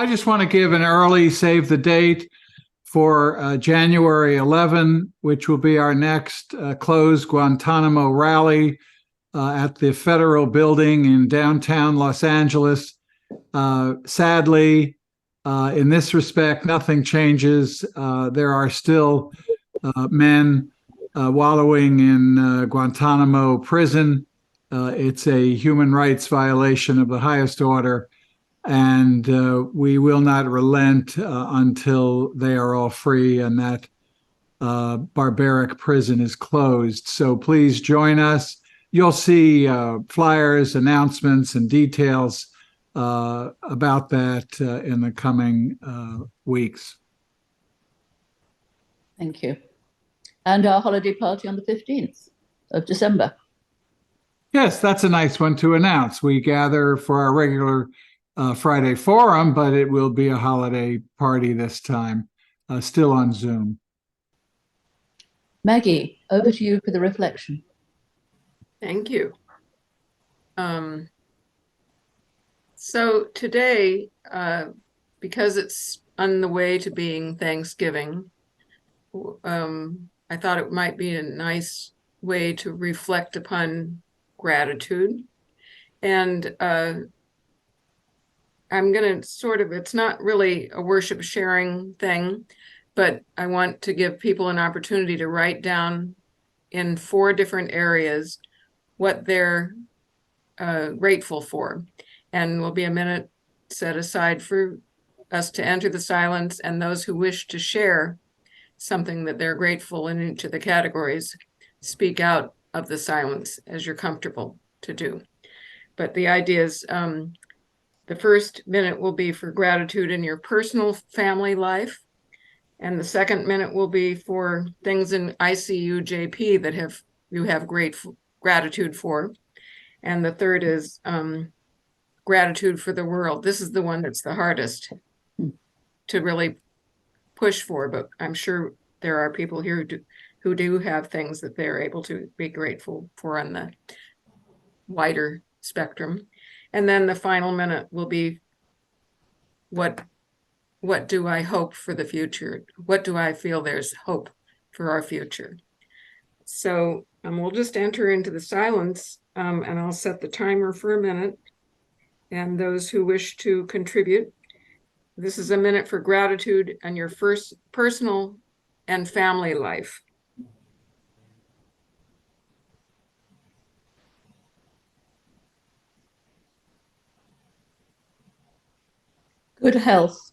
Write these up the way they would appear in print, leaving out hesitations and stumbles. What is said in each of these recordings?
I just want to give an early save the date for January 11, which will be our next closed Guantanamo rally at the Federal Building in downtown Los Angeles. Sadly, in this respect, nothing changes. There are still men wallowing in Guantanamo prison. It's a human rights violation of the highest order, and we will not relent until they are all free and that barbaric prison is closed. So please join us. You'll see flyers, announcements, and details about that in the coming weeks. Thank you. And our holiday party on the 15th of December. Yes, that's a nice one to announce. We gather for our regular Friday forum, but it will be a holiday party this time, still on Zoom. Maggie, over to you for the reflection. Thank you. So today, because it's on the way to being Thanksgiving, I thought it might be a nice way to reflect upon gratitude. And I'm going to it's not really a worship sharing thing, but I want to give people an opportunity to write down in 4 different areas what they're grateful for. And will be a minute set aside for us to enter the silence, and those who wish to share something that they're grateful in each of the categories, speak out of the silence as you're comfortable to do. But the idea is the first minute will be for gratitude in your personal family life. And the second minute will be for things in ICUJP that you have gratitude for. And the third is gratitude for the world. This is the one that's the hardest to really push for, but I'm sure there are people here who do have things that they're able to be grateful for on the wider spectrum. And then the final minute will be what do I hope for the future? What do I feel there's hope for our future? So we'll just enter into the silence, and I'll set the timer for a minute. And those who wish to contribute, this is a minute for gratitude and your first personal and family life. Good health.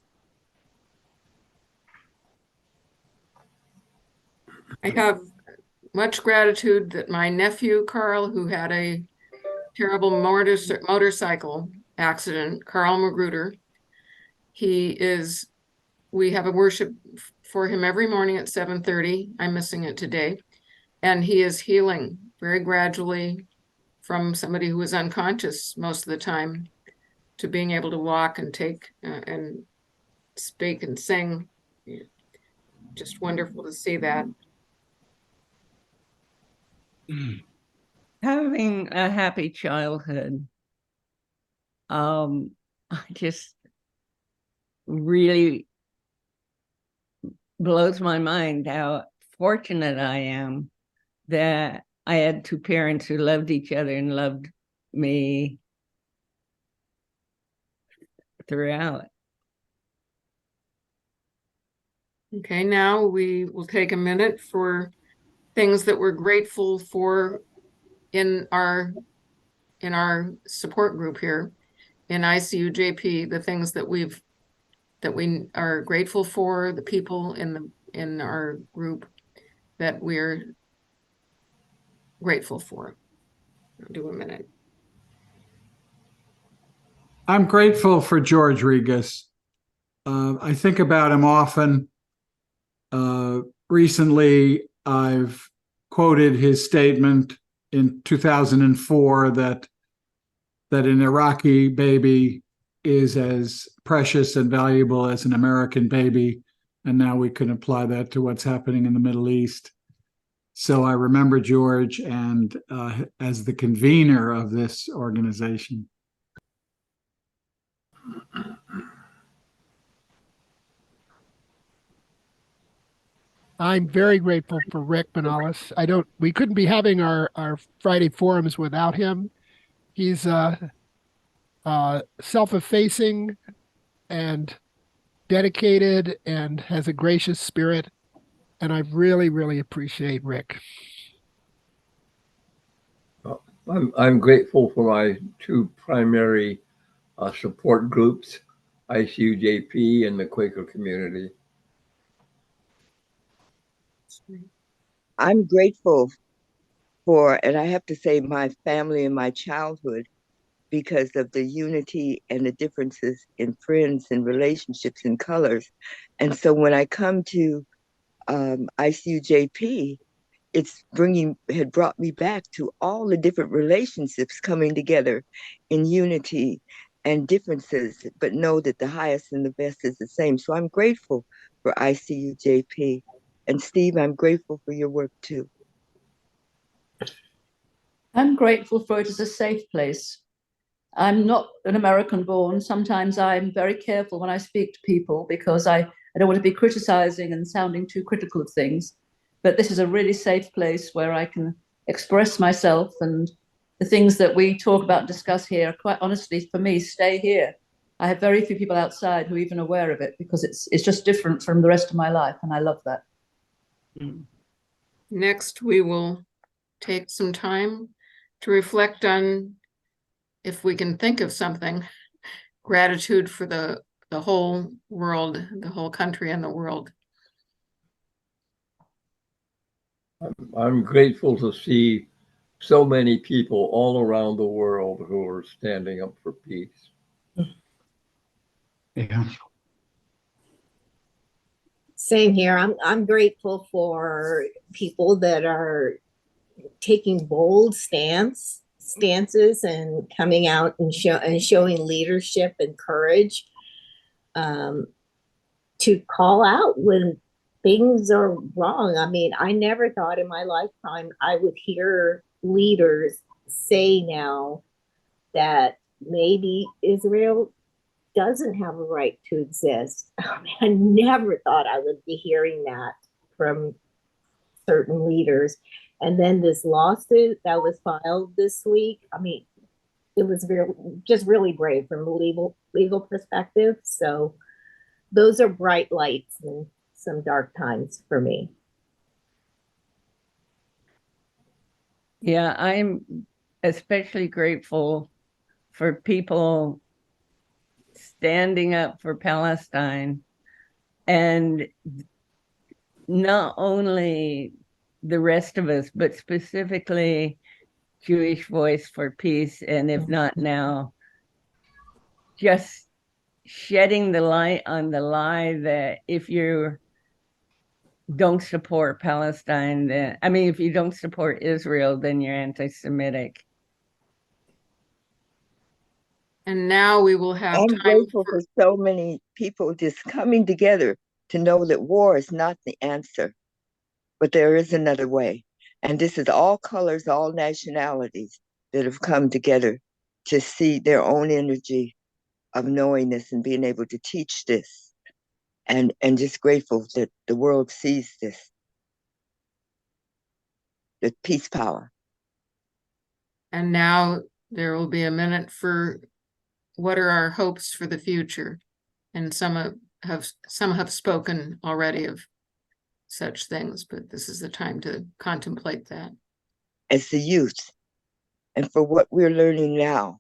I have much gratitude that my nephew, Carl, who had a terrible motorcycle accident, Carl Magruder, we have a worship for him every morning at 7:30. I'm missing it today. And he is healing very gradually from somebody who was unconscious most of the time to being able to walk and take and speak and sing. Just wonderful to see that. Having a happy childhood, just really blows my mind how fortunate I am that I had 2 parents who loved each other and loved me throughout. Okay, now we will take a minute for things that we're grateful for in our support group here in ICUJP, the things that we are grateful for, the people in our group that we're grateful for. I'll do a minute. I'm grateful for George Regas. I think about him often. Recently, I've quoted his statement in 2004 that an Iraqi baby is as precious and valuable as an American baby. And now we can apply that to what's happening in the Middle East. So I remember George and as the convener of this organization. I'm very grateful for Rick Benalis. We couldn't be having our Friday forums without him. He's self-effacing and dedicated and has a gracious spirit. And I really, really appreciate Rick. I'm grateful for my two primary support groups, ICUJP and the Quaker community. I'm grateful for, and I have to say, my family and my childhood, because of the unity and the differences in friends and relationships and colors. And so when I come to ICUJP, had brought me back to all the different relationships coming together in unity and differences, but know that the highest and the best is the same. So I'm grateful for ICUJP. And Steve, I'm grateful for your work too. I'm grateful for it as a safe place. I'm not an American born. Sometimes I'm very careful when I speak to people because I don't want to be criticizing and sounding too critical of things. But this is a really safe place where I can express myself, and the things that we talk about and discuss here, quite honestly, for me, stay here. I have very few people outside who are even aware of it because it's just different from the rest of my life, and I love that. Next, we will take some time to reflect on, if we can think of something, gratitude for the whole world, the whole country and the world. I'm grateful to see so many people all around the world who are standing up for peace. Yeah. Same here. I'm grateful for people that are taking bold stances and coming out and showing leadership and courage to call out when things are wrong. I mean, I never thought in my lifetime I would hear leaders say now that maybe Israel doesn't have a right to exist. I mean, I never thought I would be hearing that from certain leaders. And then this lawsuit that was filed this week, I mean, it was just really brave from a legal perspective. So those are bright lights in some dark times for me. Yeah, I'm especially grateful for people standing up for Palestine, and not only the rest of us, but specifically Jewish Voice for Peace, and if not now, just shedding the light on the lie that if you don't support Palestine, then, I mean, if you don't support Israel, then you're anti-Semitic. And now we will have I'm time grateful for so many people just coming together to know that war is not the answer, but there is another way. And this is all colors, all nationalities that have come together to see their own energy of knowing this and being able to teach this. And just grateful that the world sees this, the peace power. And now there will be a minute for what are our hopes for the future. And some have spoken already of such things, but this is the time to contemplate that. As the youth, and for what we're learning now,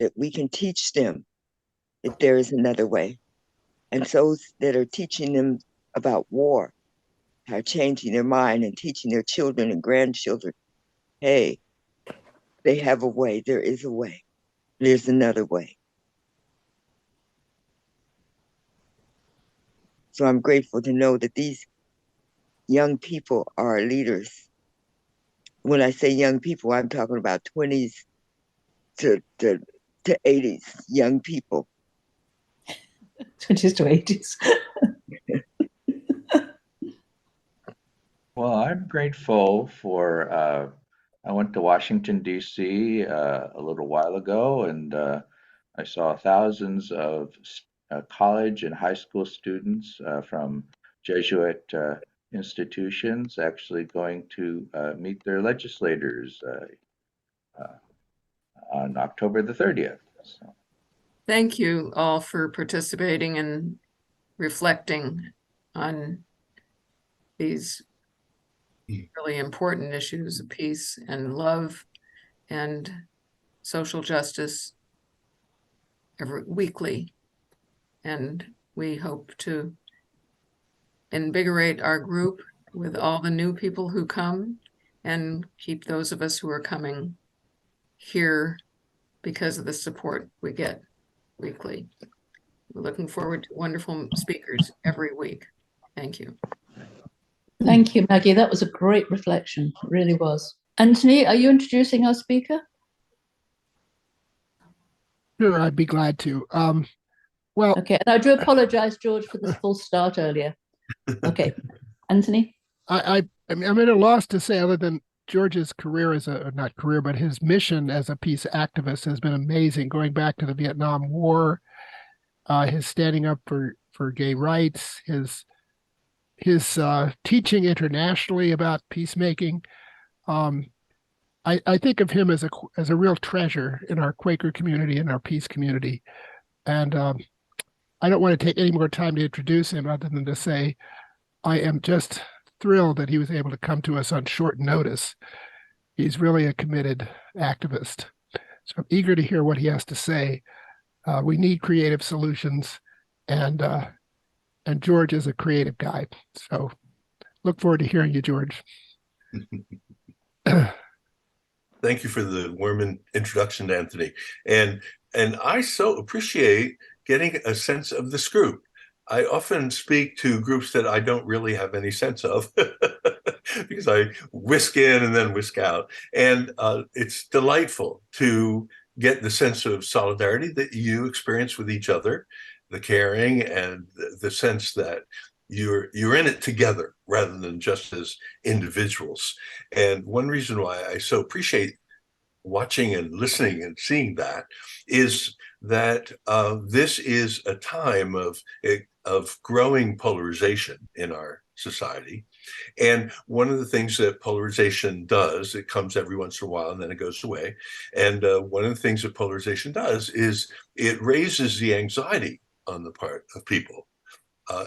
that we can teach them that there is another way. And those that are teaching them about war are changing their mind and teaching their children and grandchildren, hey, they have a way, there is a way, there's another way. So I'm grateful to know that these young people are leaders. When I say young people, I'm talking about 20s to 80s young people. 20s to 80s. Well, I'm grateful for, I went to Washington, D.C. A little while ago, and I saw thousands of college and high school students from Jesuit institutions actually going to meet their legislators on October the 30th. So. Thank you all for participating and reflecting on these really important issues of peace and love and social justice weekly. And we hope to invigorate our group with all the new people who come and keep those of us who are coming here because of the support we get weekly. We're looking forward to wonderful speakers every week. Thank you. Thank you, Maggie. That was a great reflection. It really was. Anthony, are you introducing our speaker? Sure, I'd be glad to. Well, okay, and I do apologize, George, for this false start earlier. Okay, Anthony. I'm at a loss to say, other than George's career as not career, but his mission as a peace activist has been amazing, going back to the Vietnam War, his standing up for gay rights, his teaching internationally about peacemaking. I think of him as a real treasure in our Quaker community and our peace community. And I don't want to take any more time to introduce him other than to say I am just thrilled that he was able to come to us on short notice. He's really a committed activist. So I'm eager to hear what he has to say. We need creative solutions, and George is a creative guy. So look forward to hearing you, George. Thank you for the warm introduction, Anthony. And I so appreciate getting a sense of this group. I often speak to groups that I don't really have any sense of because I whisk in and then whisk out. And it's delightful to get the sense of solidarity that you experience with each other, the caring and the sense that you're in it together rather than just as individuals. And one reason why I so appreciate watching and listening and seeing that is that this is a time of growing polarization in our society. And one of the things that polarization does, it comes every once in a while and then it goes away. And one of the things that polarization does is it raises the anxiety on the part of people.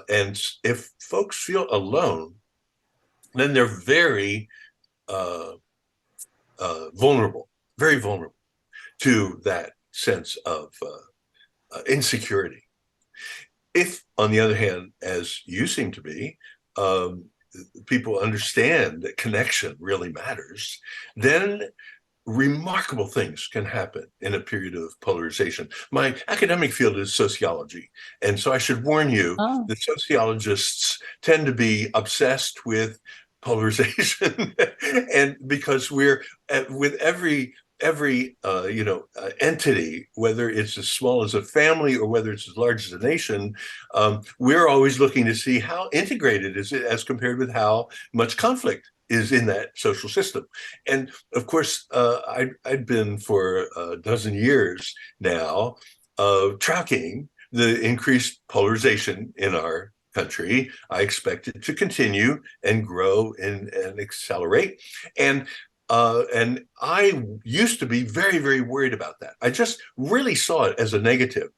And if folks feel alone, then they're very vulnerable, very vulnerable to that sense of insecurity. If, on the other hand, as you seem to be, people understand that connection really matters, then remarkable things can happen in a period of polarization. My academic field is sociology, and so I should warn you that sociologists tend to be obsessed with polarization, and because we're with every entity, whether it's as small as a family or whether it's as large as a nation, we're always looking to see how integrated is it as compared with how much conflict is in that social system. And of course, I'd been for a dozen years now tracking the increased polarization in our country. I expect it to continue and grow and accelerate. And I used to be very, very worried about that. I just really saw it as a negative.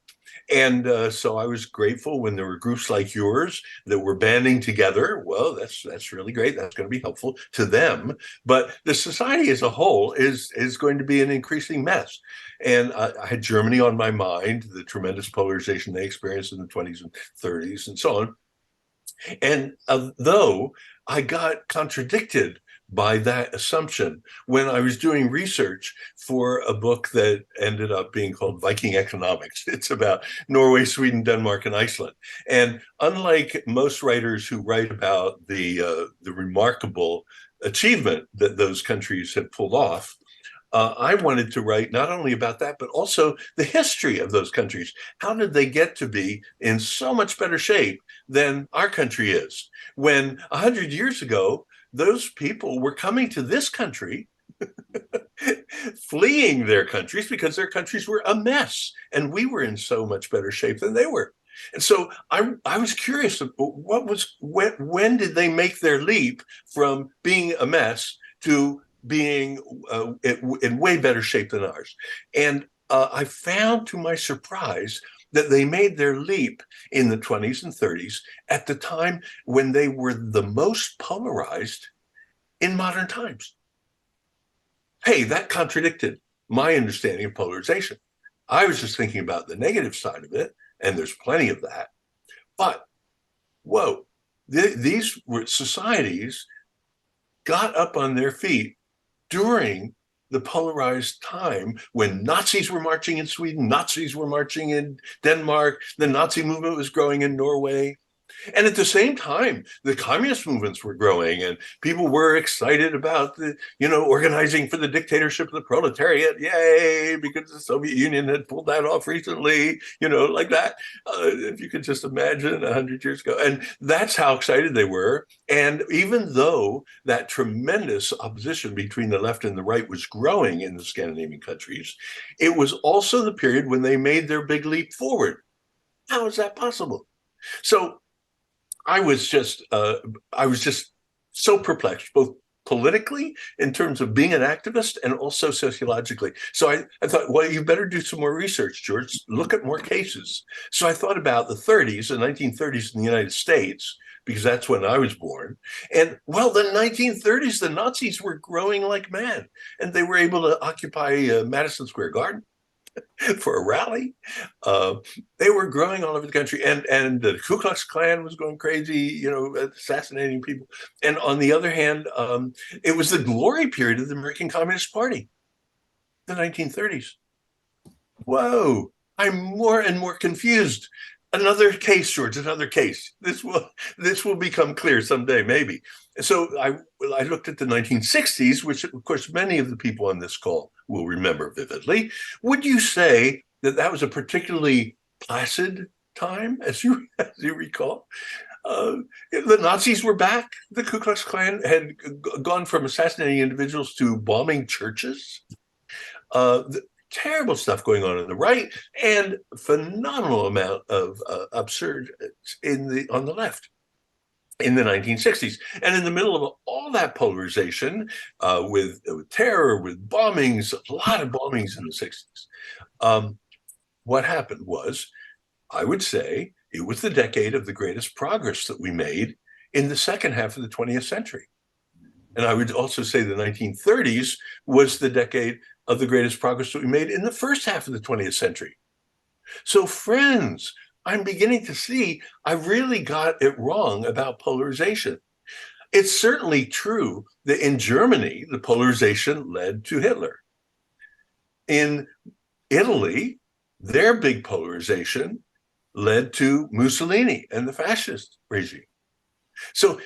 And so I was grateful when there were groups like yours that were banding together. Well, that's really great. That's going to be helpful to them. But the society as a whole is going to be an increasing mess. And I had Germany on my mind, the tremendous polarization they experienced in the 20s and 30s and so on. And though I got contradicted by that assumption when I was doing research for a book that ended up being called Viking Economics. It's about Norway, Sweden, Denmark, and Iceland. And unlike most writers who write about the remarkable achievement that those countries have pulled off, I wanted to write not only about that, but also the history of those countries. How did they get to be in so much better shape than our country is? When 100 years ago, those people were coming to this country, fleeing their countries because their countries were a mess, and we were in so much better shape than they were. And so I was curious, when did they make their leap from being a mess to being in way better shape than ours? And I found, to my surprise, that they made their leap in the 20s and 30s at the time when they were the most polarized in modern times. Hey, that contradicted my understanding of polarization. I was just thinking about the negative side of it, and there's plenty of that. But, whoa, these societies got up on their feet during the polarized time when Nazis were marching in Sweden, Nazis were marching in Denmark, the Nazi movement was growing in Norway. And at the same time, the communist movements were growing, and people were excited about organizing for the dictatorship of the proletariat. Yay, because the Soviet Union had pulled that off recently, like that. If you could just imagine 100 years ago. And that's how excited they were. And even though that tremendous opposition between the left and the right was growing in the Scandinavian countries, it was also the period when they made their big leap forward. How is that possible? So I was just so perplexed, both politically in terms of being an activist and also sociologically. So I thought, well, you better do some more research, George, look at more cases. So I thought about the 1930s in the United States, because that's when I was born. And well, the 1930s, the Nazis were growing like mad, and they were able to occupy Madison Square Garden for a rally. They were growing all over the country, and the Ku Klux Klan was going crazy, assassinating people. And on the other hand, it was the glory period of the American Communist Party, the 1930s. Whoa, I'm more and more confused. Another case, George, another case. This will become clear someday, maybe. So I looked at the 1960s, which of course many of the people on this call will remember vividly. Would you say that was a particularly placid time, as you recall? The Nazis were back. The Ku Klux Klan had gone from assassinating individuals to bombing churches. Terrible stuff going on the right, and phenomenal amount of absurd on the left in the 1960s. And in the middle of all that polarization, with terror, with bombings, a lot of bombings in the 60s, what happened was, I would say, it was the decade of the greatest progress that we made in the second half of the 20th century. And I would also say the 1930s was the decade of the greatest progress that we made in the first half of the 20th century. So friends, I'm beginning to see I really got it wrong about polarization. It's certainly true that in Germany, the polarization led to Hitler. In Italy, their big polarization led to Mussolini and the fascist regime. So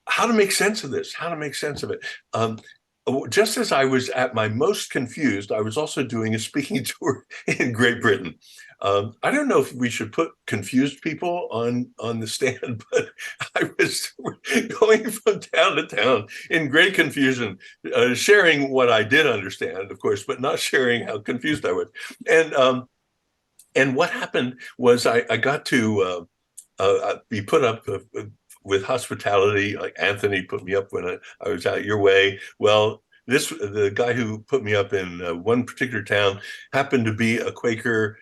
how to make sense of this, how to make sense of it. Just as I was at my most confused, I was also doing a speaking tour in Great Britain. I don't know if we should put confused people on the stand, but I was going from town to town in great confusion, sharing what I did understand, of course, but not sharing how confused I was. And what happened was I got to be put up with hospitality. Like Anthony put me up when I was out your way. Well, the guy who put me up in one particular town happened to be a Quaker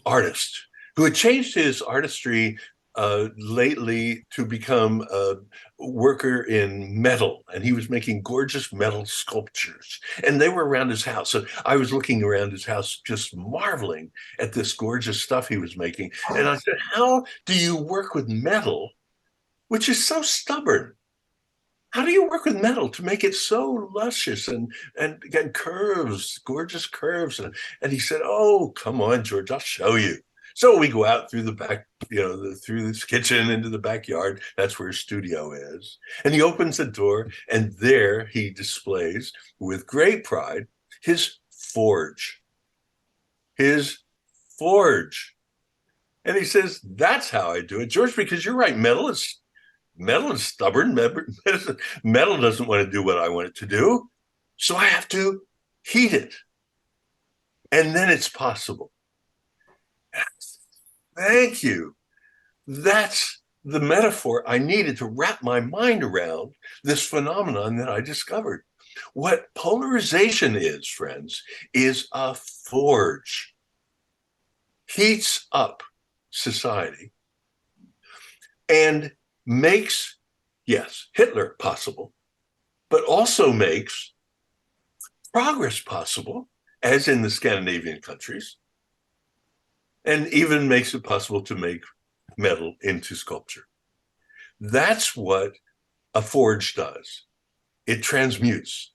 artist who had changed his artistry lately to become a worker in metal, and he was making gorgeous metal sculptures, and they were around his house. So I was looking around his house just marveling at this gorgeous stuff he was making. And I said, how do you work with metal, which is so stubborn? How do you work with metal to make it so luscious and curves, gorgeous curves? And he said, oh, come on, George, I'll show you. So we go out through the back, through this kitchen into the backyard. That's where his studio is. And he opens the door, and there he displays with great pride his forge. His forge. And he says, that's how I do it, George, because you're right, metal is stubborn. Metal doesn't want to do what I want it to do. So I have to heat it. And then it's possible. Thank you. That's the metaphor I needed to wrap my mind around this phenomenon that I discovered. What polarization is, friends, is a forge. Heats up society and makes, yes, Hitler possible, but also makes progress possible, as in the Scandinavian countries, and even makes it possible to make metal into sculpture. That's what a forge does. It transmutes.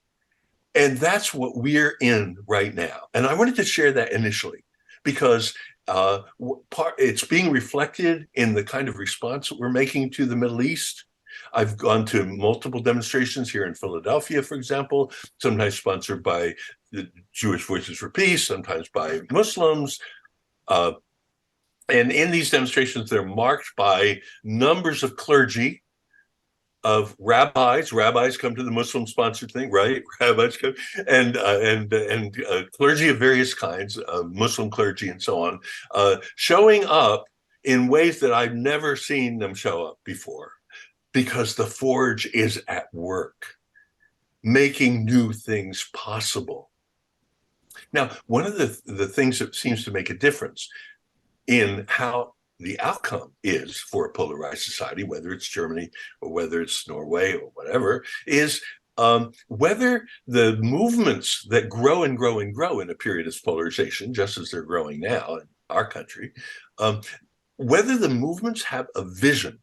And that's what we're in right now. And I wanted to share that initially because it's being reflected in the kind of response that we're making to the Middle East. I've gone to multiple demonstrations here in Philadelphia, for example, sometimes sponsored by the Jewish Voices for Peace, sometimes by Muslims. And in these demonstrations, they're marked by numbers of clergy, of rabbis. Rabbis come to the Muslim-sponsored thing, right? Rabbis come, and clergy of various kinds, Muslim clergy and so on, showing up in ways that I've never seen them show up before, because the forge is at work, making new things possible. Now, one of the things that seems to make a difference in how the outcome is for a polarized society, whether it's Germany or whether it's Norway or whatever, is whether the movements that grow and grow and grow in a period of polarization, just as they're growing now in our country, whether the movements have a vision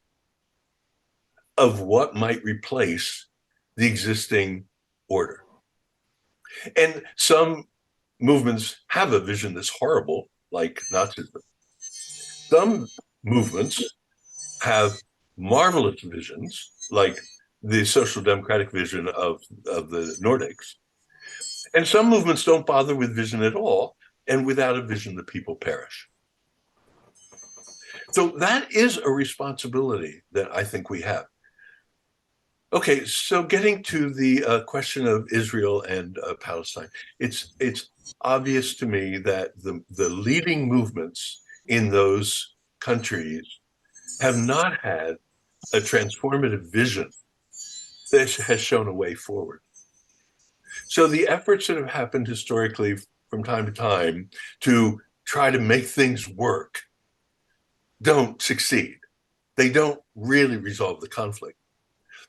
of what might replace the existing order. And some movements have a vision that's horrible, like Nazism. Some movements have marvelous visions, like the social democratic vision of the Nordics. And some movements don't bother with vision at all, and without a vision, the people perish. So that is a responsibility that I think we have. Okay, so getting to the question of Israel and Palestine, it's obvious to me that the leading movements in those countries have not had a transformative vision that has shown a way forward. So the efforts that have happened historically from time to time to try to make things work don't succeed. They don't really resolve the conflict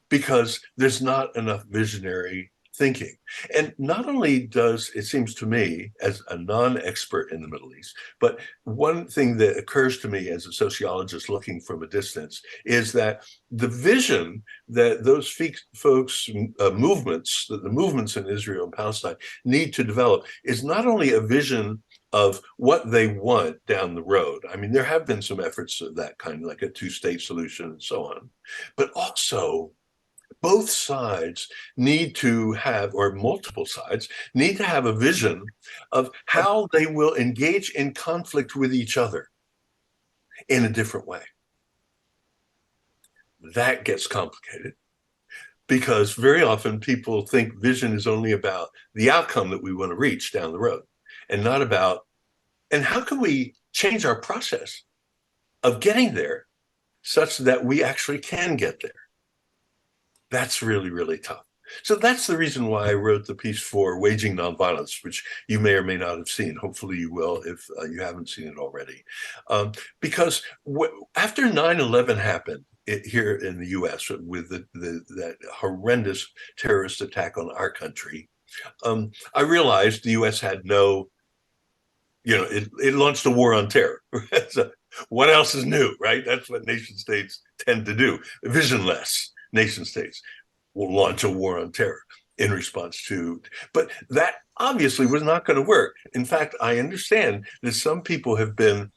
because there's not enough visionary thinking. And not only does, it seems to me, as a non-expert in the Middle East, but one thing that occurs to me as a sociologist looking from a distance is that the vision that those folks, movements, that the movements in Israel and Palestine need to develop is not only a vision of what they want down the road. I mean, there have been some efforts of that kind, like a two-state solution and so on, but also both sides need to have, or multiple sides, need to have a vision of how they will engage in conflict with each other in a different way. That gets complicated because very often people think vision is only about the outcome that we want to reach down the road and not about, and how can we change our process of getting there such that we actually can get there? That's really, really tough. So that's the reason why I wrote the piece for Waging Nonviolence, which you may or may not have seen. Hopefully you will if you haven't seen it already. Because after 9/11 happened here in the U.S. with that horrendous terrorist attack on our country, I realized the U.S. had no, it launched a war on terror. So what else is new, right? That's what nation states tend to do, visionless. Nation states will launch a war on terror in response to, but that obviously was not going to work. In fact, I understand that some people in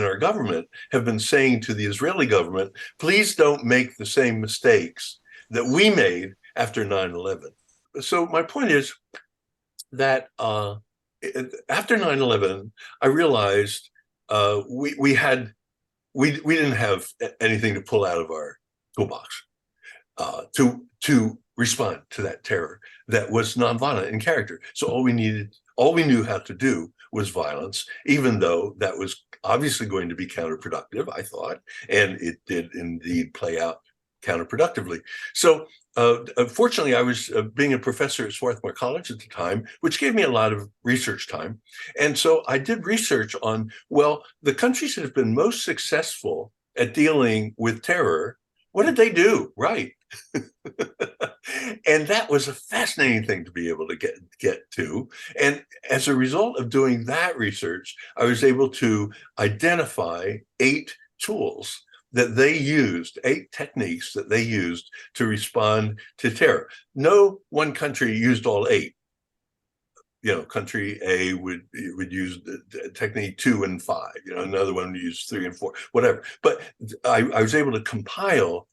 our government have been saying to the Israeli government, please don't make the same mistakes that we made after 9/11. So my point is that after 9/11, I realized we didn't have anything to pull out of our toolbox. To respond to that terror that was nonviolent in character. So all we knew how to do was violence, even though that was obviously going to be counterproductive, I thought, and it did indeed play out counterproductively. So fortunately, I was being a professor at Swarthmore College at the time, which gave me a lot of research time. And so I did research on, well, the countries that have been most successful at dealing with terror, what did they do right? And that was a fascinating thing to be able to get to. And as a result of doing that research, I was able to identify 8 tools that they used, 8 techniques that they used to respond to terror. No one country used all 8. You know, country A would use technique 2 and 5. You know, another one would use 3 and 4, whatever. But I was able to compile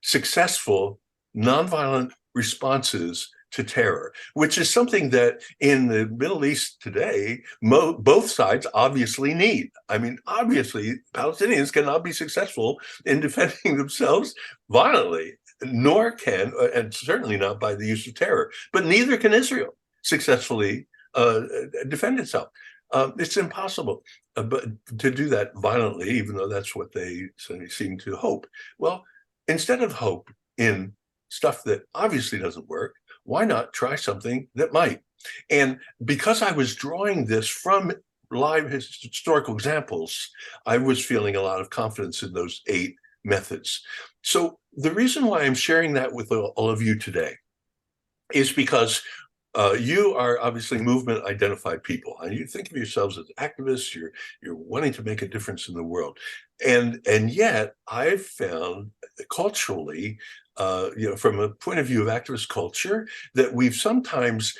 successful nonviolent responses to terror, which is something that in the Middle East today, both sides obviously need. I mean, obviously, Palestinians cannot be successful in defending themselves violently, nor can, and certainly not by the use of terror, but neither can Israel successfully defend itself. It's impossible but to do that violently, even though that's what they seem to hope. Well, instead of hope in stuff that obviously doesn't work, why not try something that might? And because I was drawing this from live historical examples, I was feeling a lot of confidence in those 8 methods. So the reason why I'm sharing that with all of you today is because you are obviously movement identified people, and you think of yourselves as activists. You're wanting to make a difference in the world, and yet I've found culturally, from a point of view of activist culture, that we've sometimes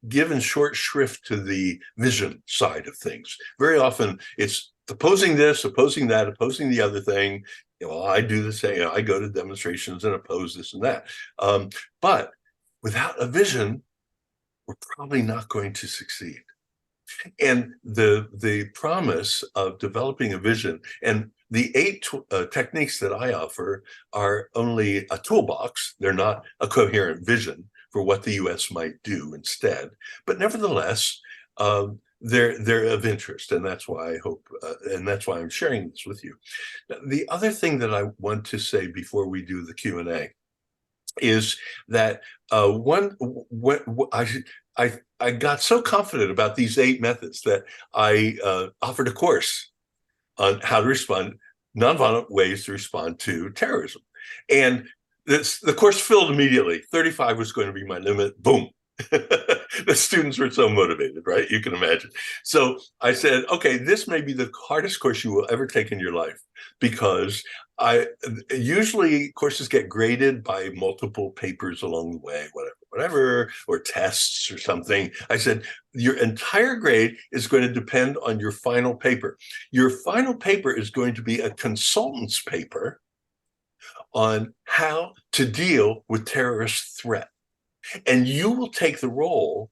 given short shrift to the vision side of things. Very often it's opposing this, opposing that, opposing the other thing. You know, I do the same. You know, I go to demonstrations and oppose this and that. But without a vision, we're probably not going to succeed. And the promise of developing a vision, and the 8 techniques that I offer are only a toolbox. They're not a coherent vision for what the U.S. might do instead. But nevertheless, they're of interest, and that's why I hope, and that's why I'm sharing this with you. The other thing that I want to say before we do the Q&A is that I got so confident about these 8 methods that I offered a course on how to respond, nonviolent ways to respond to terrorism. And the course filled immediately. 35 was going to be my limit. Boom. The students were so motivated, right? You can imagine. So I said, okay, this may be the hardest course you will ever take in your life, because usually courses get graded by multiple papers along the way, whatever, or tests or something. I said, your entire grade is going to depend on your final paper. Your final paper is going to be a consultant's paper on how to deal with terrorist threat. And you will take the role.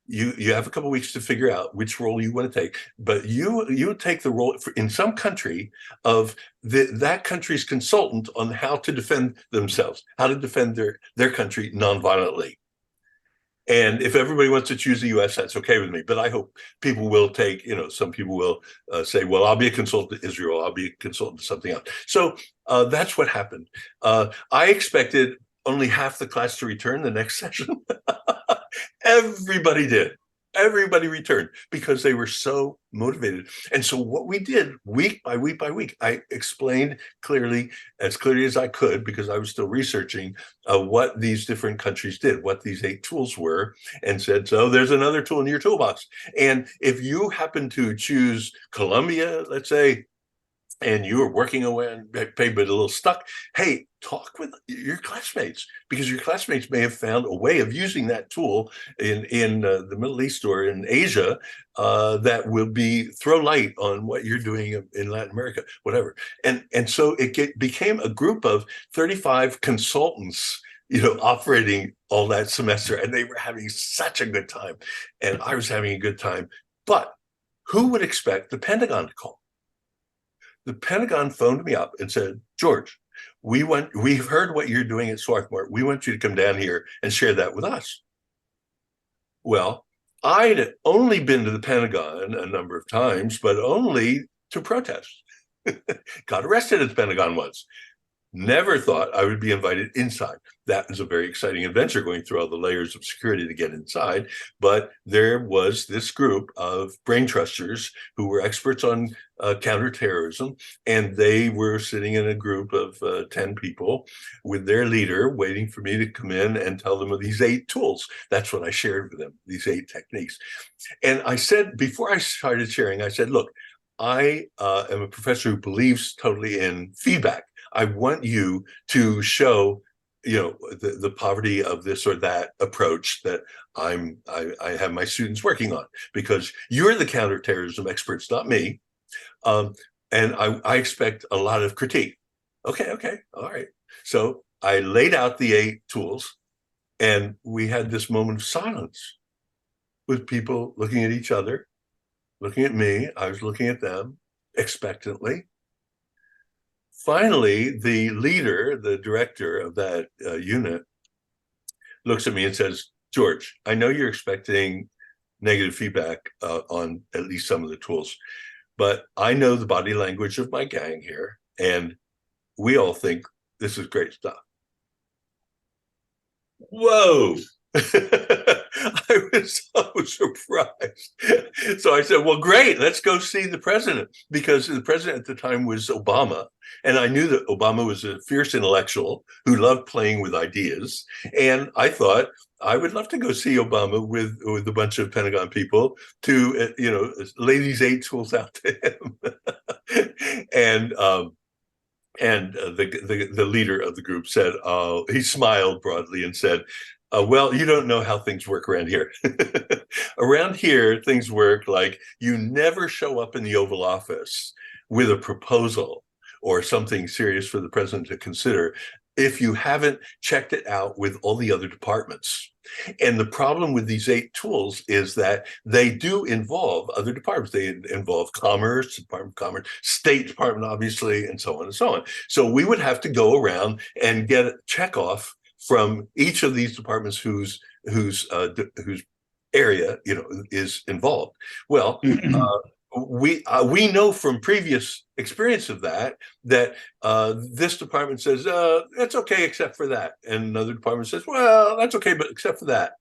You have a couple of weeks to figure out which role you want to take, but you take the role in some country of that country's consultant on how to defend themselves, how to defend their country nonviolently. And if everybody wants to choose the U.S., that's okay with me. But I hope people will take, some people will say, well, I'll be a consultant to Israel. I'll be a consultant to something else. So that's what happened. I expected only half the class to return the next session. Everybody did. Everybody returned because they were so motivated. And so what we did week by week by week, I explained clearly as I could, because I was still researching what these different countries did, what these 8 tools were, and said, so there's another tool in your toolbox. And if you happen to choose Colombia, let's say, and you are working away and maybe a little stuck, hey, talk with your classmates, because your classmates may have found a way of using that tool in the Middle East or in Asia that will throw light on what you're doing in Latin America, whatever. And so it became a group of 35 consultants, operating all that semester, and they were having such a good time, and I was having a good time. But who would expect the Pentagon to call? The Pentagon phoned me up and said, George, we've heard what you're doing at Swarthmore. We want you to come down here and share that with us. Well, I'd only been to the Pentagon a number of times, but only to protest. Got arrested at the Pentagon once. Never thought I would be invited inside. That was a very exciting adventure, going through all the layers of security to get inside. But there was this group of brain trusters who were experts on counterterrorism, and they were sitting in a group of 10 people with their leader, waiting for me to come in and tell them of these 8 tools. That's what I shared with them, these 8 techniques. And I said, before I started sharing, I said, look, I am a professor who believes totally in feedback. I want you to show, the poverty of this or that approach that I have my students working on, because you're the counterterrorism experts, not me. And I expect a lot of critique. Okay, all right. So I laid out the 8 tools, and we had this moment of silence with people looking at each other, looking at me. I was looking at them expectantly. Finally, the leader, the director of that unit, looks at me and says, George, I know you're expecting negative feedback on at least some of the tools, but I know the body language of my gang here, and we all think this is great stuff. Whoa. I was so surprised. So I said, well, great, let's go see the president, because the president at the time was Obama. And I knew that Obama was a fierce intellectual who loved playing with ideas. And I thought I would love to go see Obama with a bunch of Pentagon people to, lay these 8 tools out to him. And the leader of the group said, he smiled broadly and said, well, you don't know how things work around here. Around here, things work like you never show up in the Oval Office with a proposal or something serious for the president to consider if you haven't checked it out with all the other departments. And the problem with these 8 tools is that they do involve other departments. They involve Commerce, Department of Commerce, State Department, obviously, and so on and so on. So we would have to go around and get a check off from each of these departments whose area is involved. Well, we know from previous experience of that this department says that's okay except for that, and another department says, well, that's okay but except for that,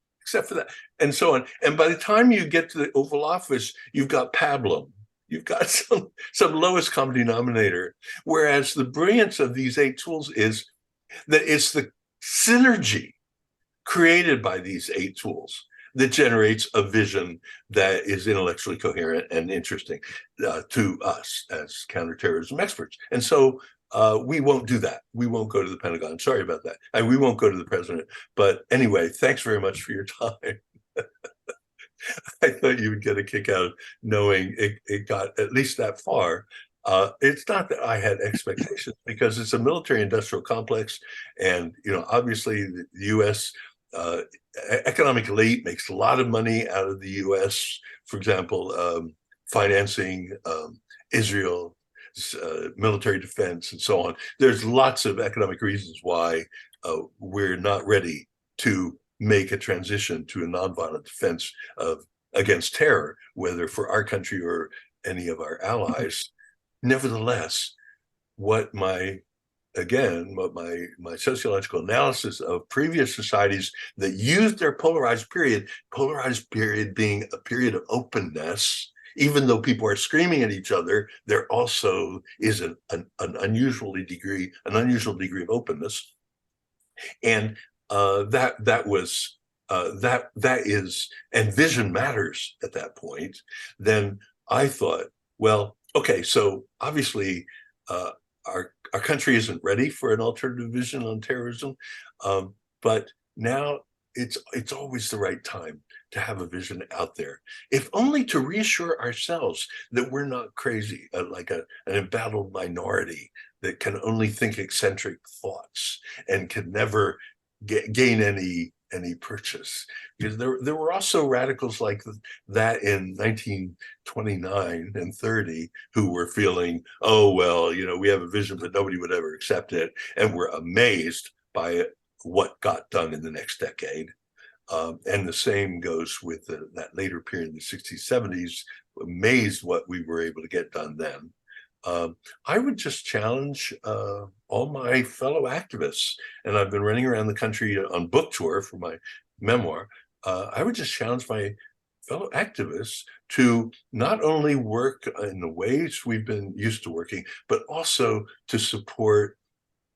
and so on. And by the time you get to the Oval Office, you've got pablum. You've got some lowest common denominator. Whereas the brilliance of these 8 tools is that it's the synergy created by these 8 tools that generates a vision that is intellectually coherent and interesting to us as counterterrorism experts. And so we won't do that. We won't go to the Pentagon. Sorry about that. And we won't go to the president. But anyway, thanks very much for your time. I thought you would get a kick out of knowing it got at least that far. It's not that I had expectations, because it's a military industrial complex. And, obviously the U.S. Economic elite makes a lot of money out of the U.S., for example, financing Israel, military defense, and so on. There's lots of economic reasons why we're not ready to make a transition to a nonviolent defense against terror, whether for our country or any of our allies. Nevertheless, what my sociological analysis of previous societies that used their polarized period being a period of openness, even though people are screaming at each other, there also is an unusual degree of openness. And that is, and vision matters at that point. Then I thought, well, okay, so obviously our country isn't ready for an alternative vision on terrorism, but now it's always the right time to have a vision out there, if only to reassure ourselves that we're not crazy, like an embattled minority that can only think eccentric thoughts and can never gain any purchase. Because there were also radicals like that in 1929 and 30 who were feeling, oh, well, we have a vision, but nobody would ever accept it. And were amazed by what got done in the next decade. And the same goes with that later period in the 60s, 70s, amazed what we were able to get done then. I would just challenge all my fellow activists, and I've been running around the country on book tour for my memoir. I would just challenge my fellow activists to not only work in the ways we've been used to working, but also to support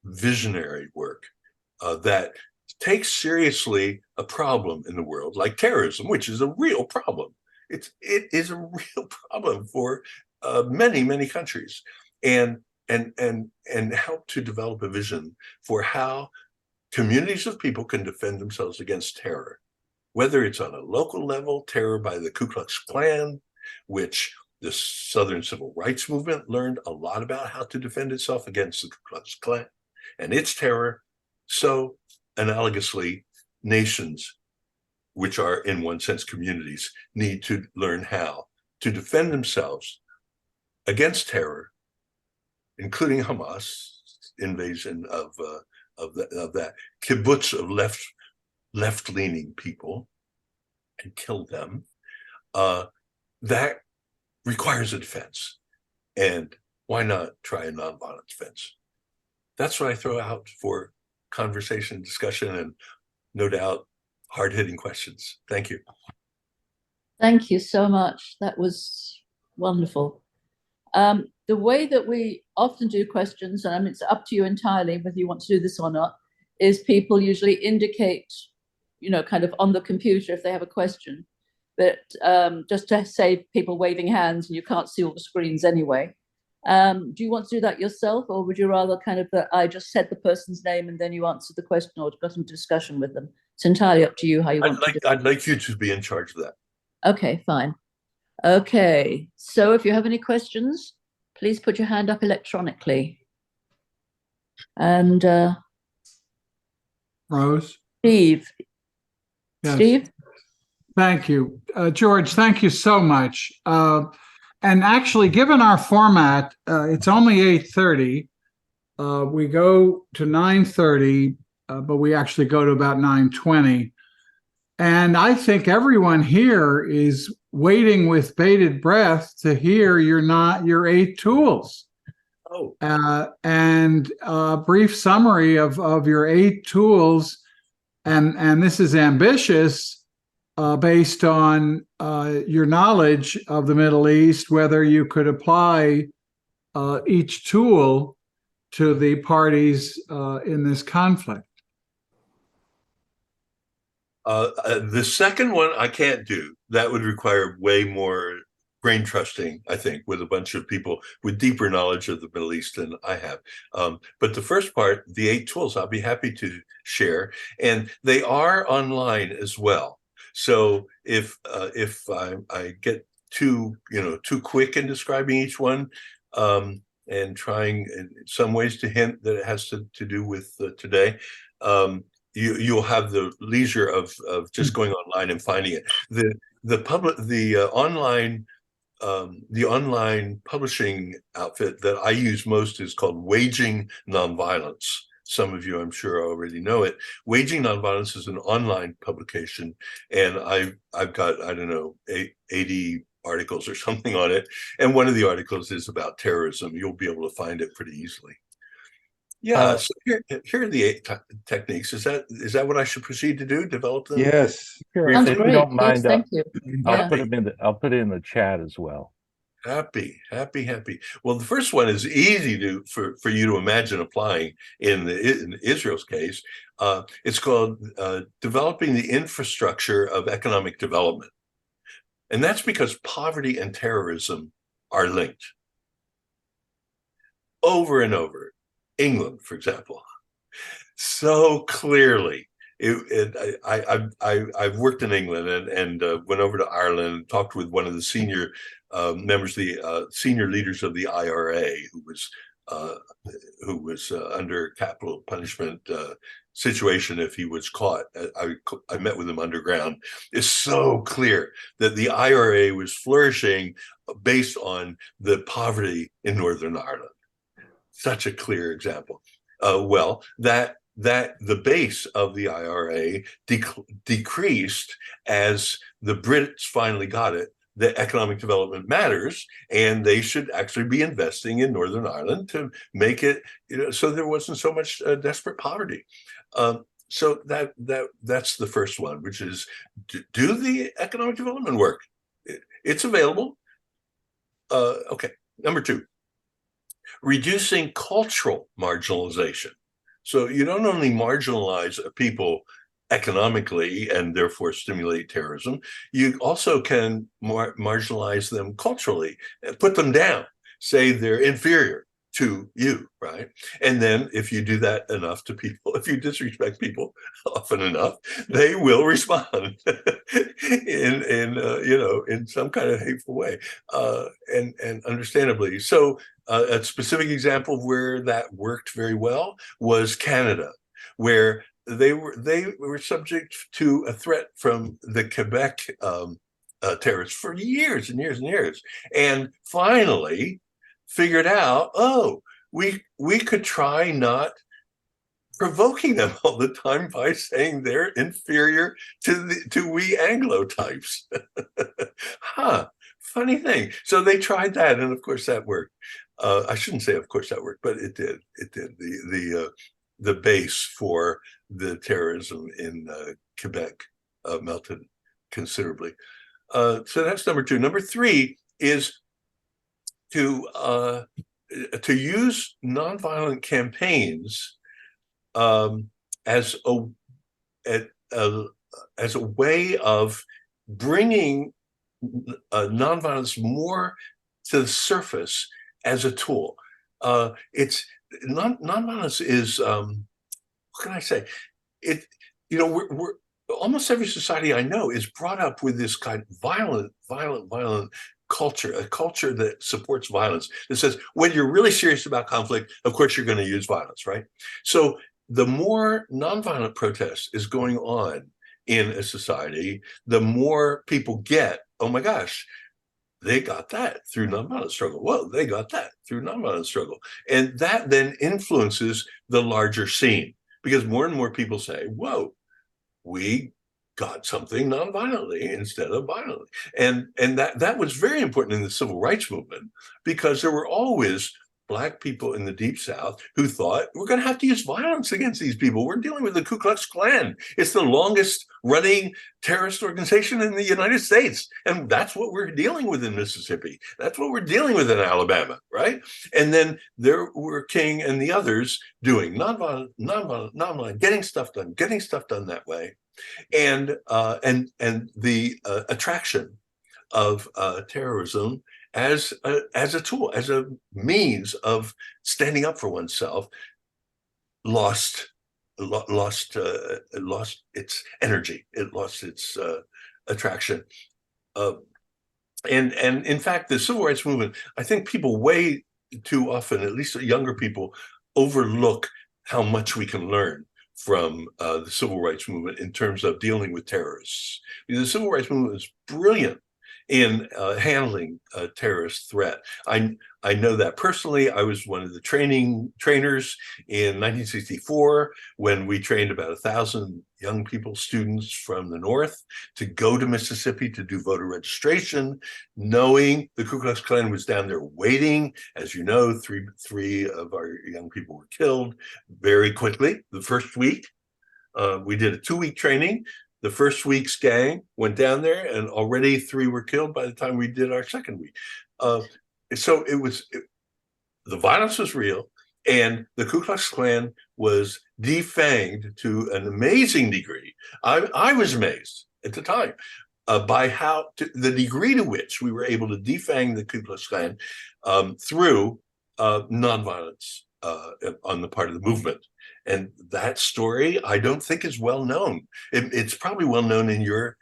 visionary work that takes seriously a problem in the world, like terrorism, which is a real problem. It is a real problem for many countries, and help to develop a vision for how communities of people can defend themselves against terror, whether it's on a local level, terror by the Ku Klux Klan, which the Southern Civil Rights Movement learned a lot about how to defend itself against the Ku Klux Klan and its terror. So analogously, nations, which are in one sense communities, need to learn how to defend themselves against terror, including Hamas invasion of that kibbutz of left-leaning people and kill them. That requires a defense, and why not try a nonviolent defense? That's what I throw out for conversation, discussion, and no doubt hard-hitting questions. Thank you. Thank you so much. That was wonderful. The way that we often do questions, and I mean, it's up to you entirely whether you want to do this or not, is people usually indicate, kind of on the computer if they have a question, but just to save people waving hands, and you can't see all the screens anyway. Do you want to do that yourself, or would you rather kind of that I just said the person's name and then you answer the question or got into discussion with them? It's entirely up to you how you want to do it. I'd like you to be in charge of that. Okay, fine. Okay, so if you have any questions, please put your hand up electronically. And Rose? Steve. Yes. Steve? Thank you. George, thank you so much. And actually, given our format, it's only 8:30. We go to 9:30, but we actually go to about 9:20. And I think everyone here is waiting with bated breath to hear your 8 tools. Oh. And a brief summary of your 8 tools. And this is ambitious. Based on your knowledge of the Middle East, whether you could apply each tool to the parties in this conflict. The second one I can't do. That would require way more brain trusting, I think, with a bunch of people with deeper knowledge of the Middle East than I have. But the first part, the 8 tools, I'll be happy to share. And they are online as well. So if I get too quick in describing each one, and trying in some ways to hint that it has to do with today, you'll have the leisure of just going online and finding it. The online publishing outfit that I use most is called Waging Nonviolence. Some of you, I'm sure, already know it. Waging Nonviolence is an online publication, and I've got, I don't know, 80 articles or something on it. And one of the articles is about terrorism. You'll be able to find it pretty easily. Yeah, so here are the 8 techniques. Is that what I should proceed to do? Develop them? Yes. Sounds If great. you don't mind, Yes, thank you. I'll put it in the chat as well. Happy. Well, the first one is easy for you to imagine applying in Israel's case. It's called developing the infrastructure of economic development. And that's because poverty and terrorism are linked. Over and over. England, for example, so clearly. I've worked in England and went over to Ireland and talked with one of the senior members, the senior leaders of the IRA, who was under capital punishment situation if he was caught. I met with him underground. It's so clear that the IRA was flourishing based on the poverty in Northern Ireland. Such a clear example. Well, that the base of the IRA decreased as the Brits finally got it that economic development matters, and they should actually be investing in Northern Ireland to make it, so there wasn't so much desperate poverty. So that's the first one, which is do the economic development work. It's available. Okay, number two, reducing cultural marginalization. So you don't only marginalize people economically and therefore stimulate terrorism, you also can marginalize them culturally, put them down, say they're inferior to you, right? And then if you do that enough to people, if you disrespect people often enough, they will respond in some kind of hateful way, and understandably. So a specific example of where that worked very well was Canada, where they were subject to a threat from the Quebec terrorists for years and years and years, and finally figured out, oh, we could try not provoking them all the time by saying they're inferior to we Anglo types. Funny thing. So they tried that, and of course that worked. I shouldn't say of course that worked, but it did. It did. The base for the terrorism in Quebec melted considerably. So that's number two. Number three is to use nonviolent campaigns as a way of bringing nonviolence more to the surface as a tool. It's nonviolence is what can I say? It we're almost every society I know is brought up with this kind of violent culture, a culture that supports violence, that says when you're really serious about conflict, of course you're going to use violence, right? So the more nonviolent protest is going on in a society, the more people get, oh my gosh, they got that through nonviolent struggle. Whoa, they got that through nonviolent struggle. And that then influences the larger scene, because more and more people say, whoa, we got something nonviolently instead of violently. And that was very important in the civil rights movement, because there were always Black people in the Deep South who thought, we're going to have to use violence against these people. We're dealing with the Ku Klux Klan. It's the longest running terrorist organization in the United States. And that's what we're dealing with in Mississippi. That's what we're dealing with in Alabama, right? And then there were King and the others doing nonviolent, getting stuff done that way. And the attraction of terrorism as a tool, as a means of standing up for oneself, lost its energy. It lost its attraction. And in fact, the civil rights movement, I think people way too often, at least younger people, overlook how much we can learn from the civil rights movement in terms of dealing with terrorists. The civil rights movement is brilliant in handling a terrorist threat. I know that personally. I was one of the trainers in 1964 when we trained about 1,000 young people, students from the North, to go to Mississippi to do voter registration, knowing the Ku Klux Klan was down there waiting. As you know, three of our young people were killed very quickly. The first week, we did a 2-week training. The first week's gang went down there, and already 3 were killed by the time we did our second week. So the violence was real, and the Ku Klux Klan was defanged to an amazing degree. I was amazed at the time by the degree to which we were able to defang the Ku Klux Klan through nonviolence on the part of the movement. And that story, I don't think is well known. It's probably well known in your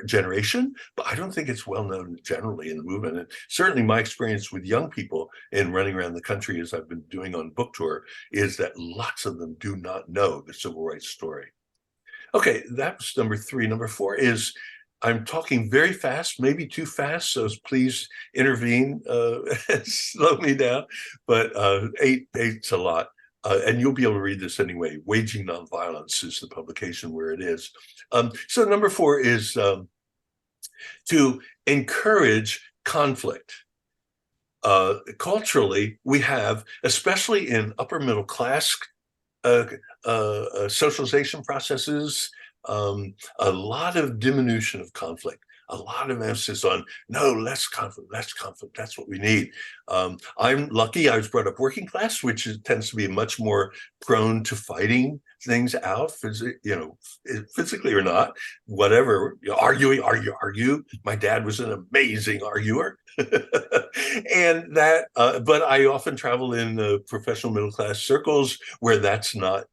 generation, but I don't think it's well known generally in the movement. And certainly my experience with young people in running around the country, as I've been doing on book tour, is that lots of them do not know the civil rights story. Okay, that was number 3. Number 4 is, I'm talking very fast, maybe too fast, so please intervene and slow me down. But 8's a lot. And you'll be able to read this anyway. Waging Nonviolence is the publication where it is. So number 4 is to encourage conflict. Culturally, we have, especially in upper middle class socialization processes, a lot of diminution of conflict, a lot of emphasis on no, less conflict, that's what we need. I'm lucky I was brought up working class, which tends to be much more prone to fighting things out, physically or not, whatever, argue. My dad was an amazing arguer. And that, but I often travel in professional middle class circles where that's not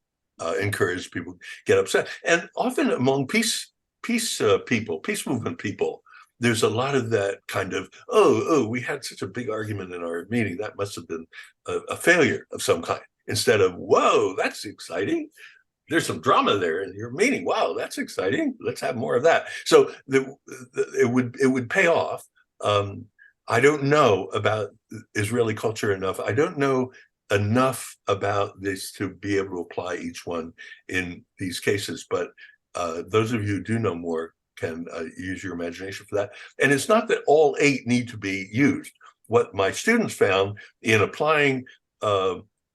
encouraged. People get upset, and often among peace movement people, there's a lot of that kind of, oh, we had such a big argument in our meeting, that must have been a failure of some kind, instead of, whoa, that's exciting, there's some drama there in your meeting, wow, that's exciting, let's have more of that. So it would pay off. I don't know about Israeli culture enough. I don't know enough about this to be able to apply each one in these cases, but those of you who do know more can use your imagination for that. And it's not that all 8 need to be used. What my students found in applying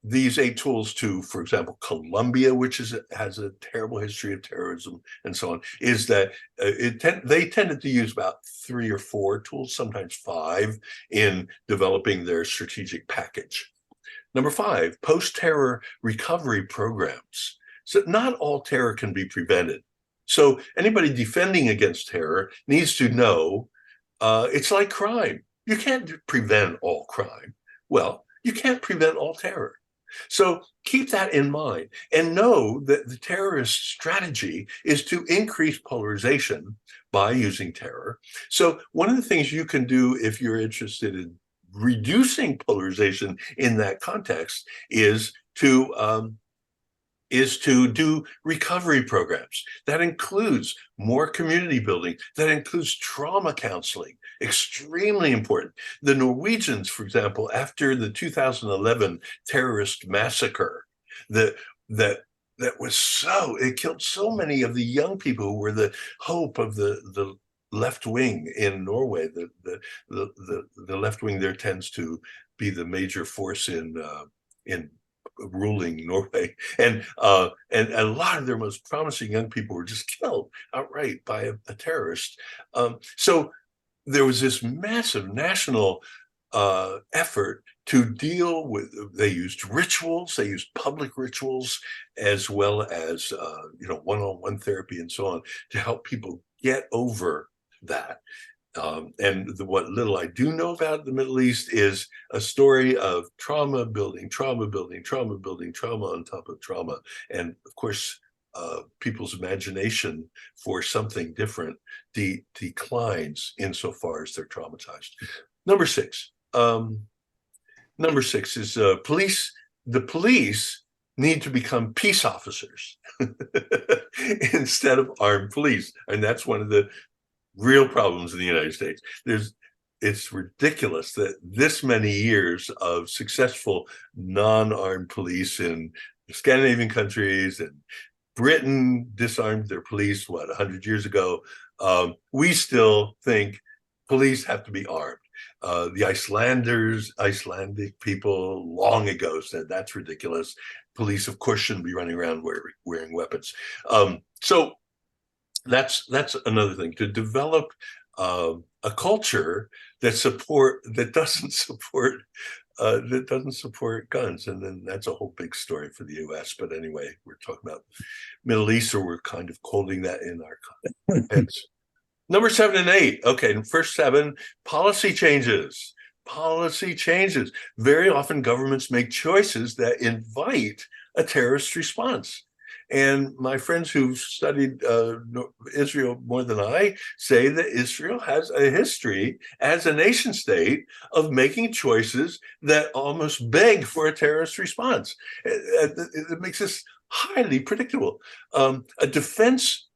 these 8 tools to, for example, Colombia, which has a terrible history of terrorism and so on, is that they tended to use about 3 or 4 tools, sometimes 5, in developing their strategic package. Number 5, post-terror recovery programs. So not all terror can be prevented. So anybody defending against terror needs to know it's like crime. You can't prevent all crime. Well, you can't prevent all terror. So keep that in mind and know that the terrorist strategy is to increase polarization by using terror. So one of the things you can do if you're interested in reducing polarization in that context is to do recovery programs. That includes more community building. That includes trauma counseling, extremely important. The Norwegians, for example, after the 2011 terrorist massacre, that was it killed so many of the young people who were the hope of the left wing in Norway. The left wing there tends to be the major force in ruling Norway, and a lot of their most promising young people were just killed outright by a terrorist. So there was this massive national effort to deal with. They used rituals, they used public rituals, as well as one-on-one therapy and so on, to help people get over that. And what little I do know about the Middle East is a story of trauma building trauma on top of trauma. And of course, people's imagination for something different declines insofar as they're traumatized. Number 6 is police. The police need to become peace officers instead of armed police. And that's one of the real problems in the United States. It's ridiculous that this many years of successful non-armed police in Scandinavian countries, and Britain disarmed their police, 100 years ago, we still think police have to be armed. The Icelandic people long ago said that's ridiculous. Police, of course, shouldn't be running around wearing weapons. So that's another thing, to develop a culture that doesn't support guns. And then that's a whole big story for the U.S. But anyway, we're talking about Middle East, so we're kind of holding that in our heads. Number 7 and 8. Okay, first 7, policy changes. Policy changes. Very often governments make choices that invite a terrorist response. And my friends who've studied Israel more than I say that Israel has a history as a nation state of making choices that almost beg for a terrorist response. It makes this highly predictable. A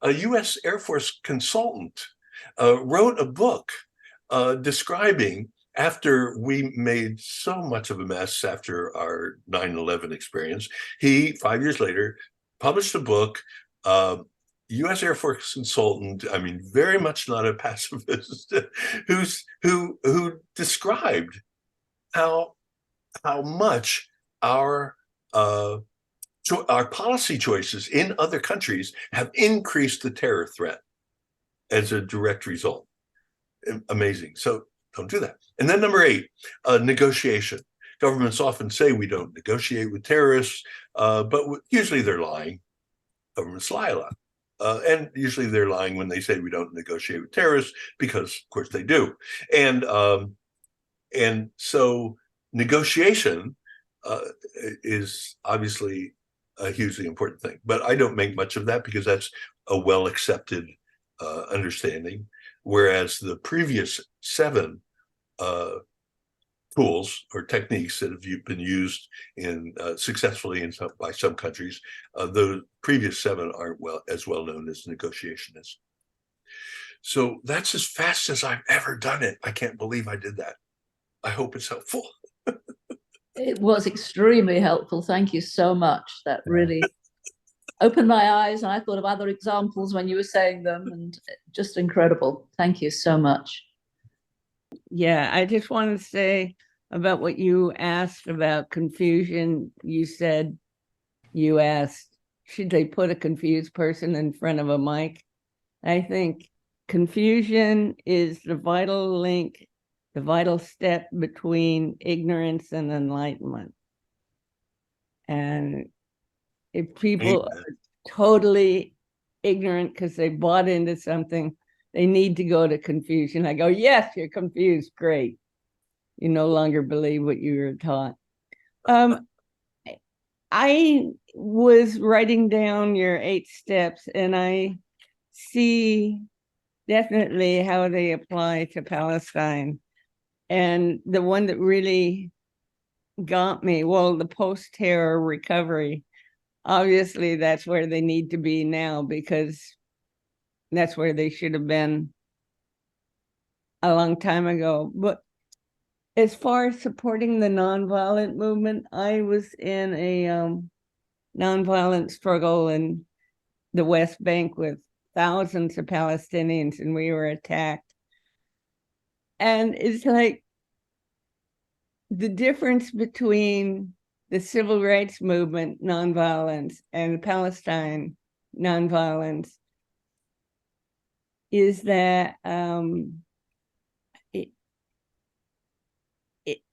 U.S. Air Force consultant wrote a book describing, after we made so much of a mess after our 9/11 experience, he, 5 years later, published a book U.S. Air Force consultant, I mean, very much not a pacifist, who described how much our policy choices in other countries have increased the terror threat as a direct result. Amazing. So don't do that. And then number 8, negotiation. Governments often say we don't negotiate with terrorists, but usually they're lying. Governments lie a lot. And usually they're lying when they say we don't negotiate with terrorists, because of course they do. And so negotiation is obviously a hugely important thing. But I don't make much of that because that's a well-accepted understanding. Whereas the previous 7 tools or techniques that have been used in successfully by some countries, the previous 7 aren't as well known as negotiation is. So that's as fast as I've ever done it. I can't believe I did that. I hope it's helpful. It was extremely helpful. Thank you so much. That really opened my eyes, and I thought of other examples when you were saying them, and just incredible. Thank you so much. Yeah, I just want to say about what you asked about confusion. You asked, should they put a confused person in front of a mic? I think confusion is the vital link, the vital step between ignorance and enlightenment. And if people are totally ignorant because they bought into something, they need to go to confusion. I go, yes, you're confused. Great. You no longer believe what you were taught. I was writing down your 8 steps, and I see definitely how they apply to Palestine. And the one that really got me, well, the post-terror recovery, obviously that's where they need to be now, because that's where they should have been a long time ago. But as far as supporting the nonviolent movement, I was in a nonviolent struggle in the West Bank with thousands of Palestinians, and we were attacked. And it's like the difference between the civil rights movement, nonviolence, and Palestine, nonviolence, is that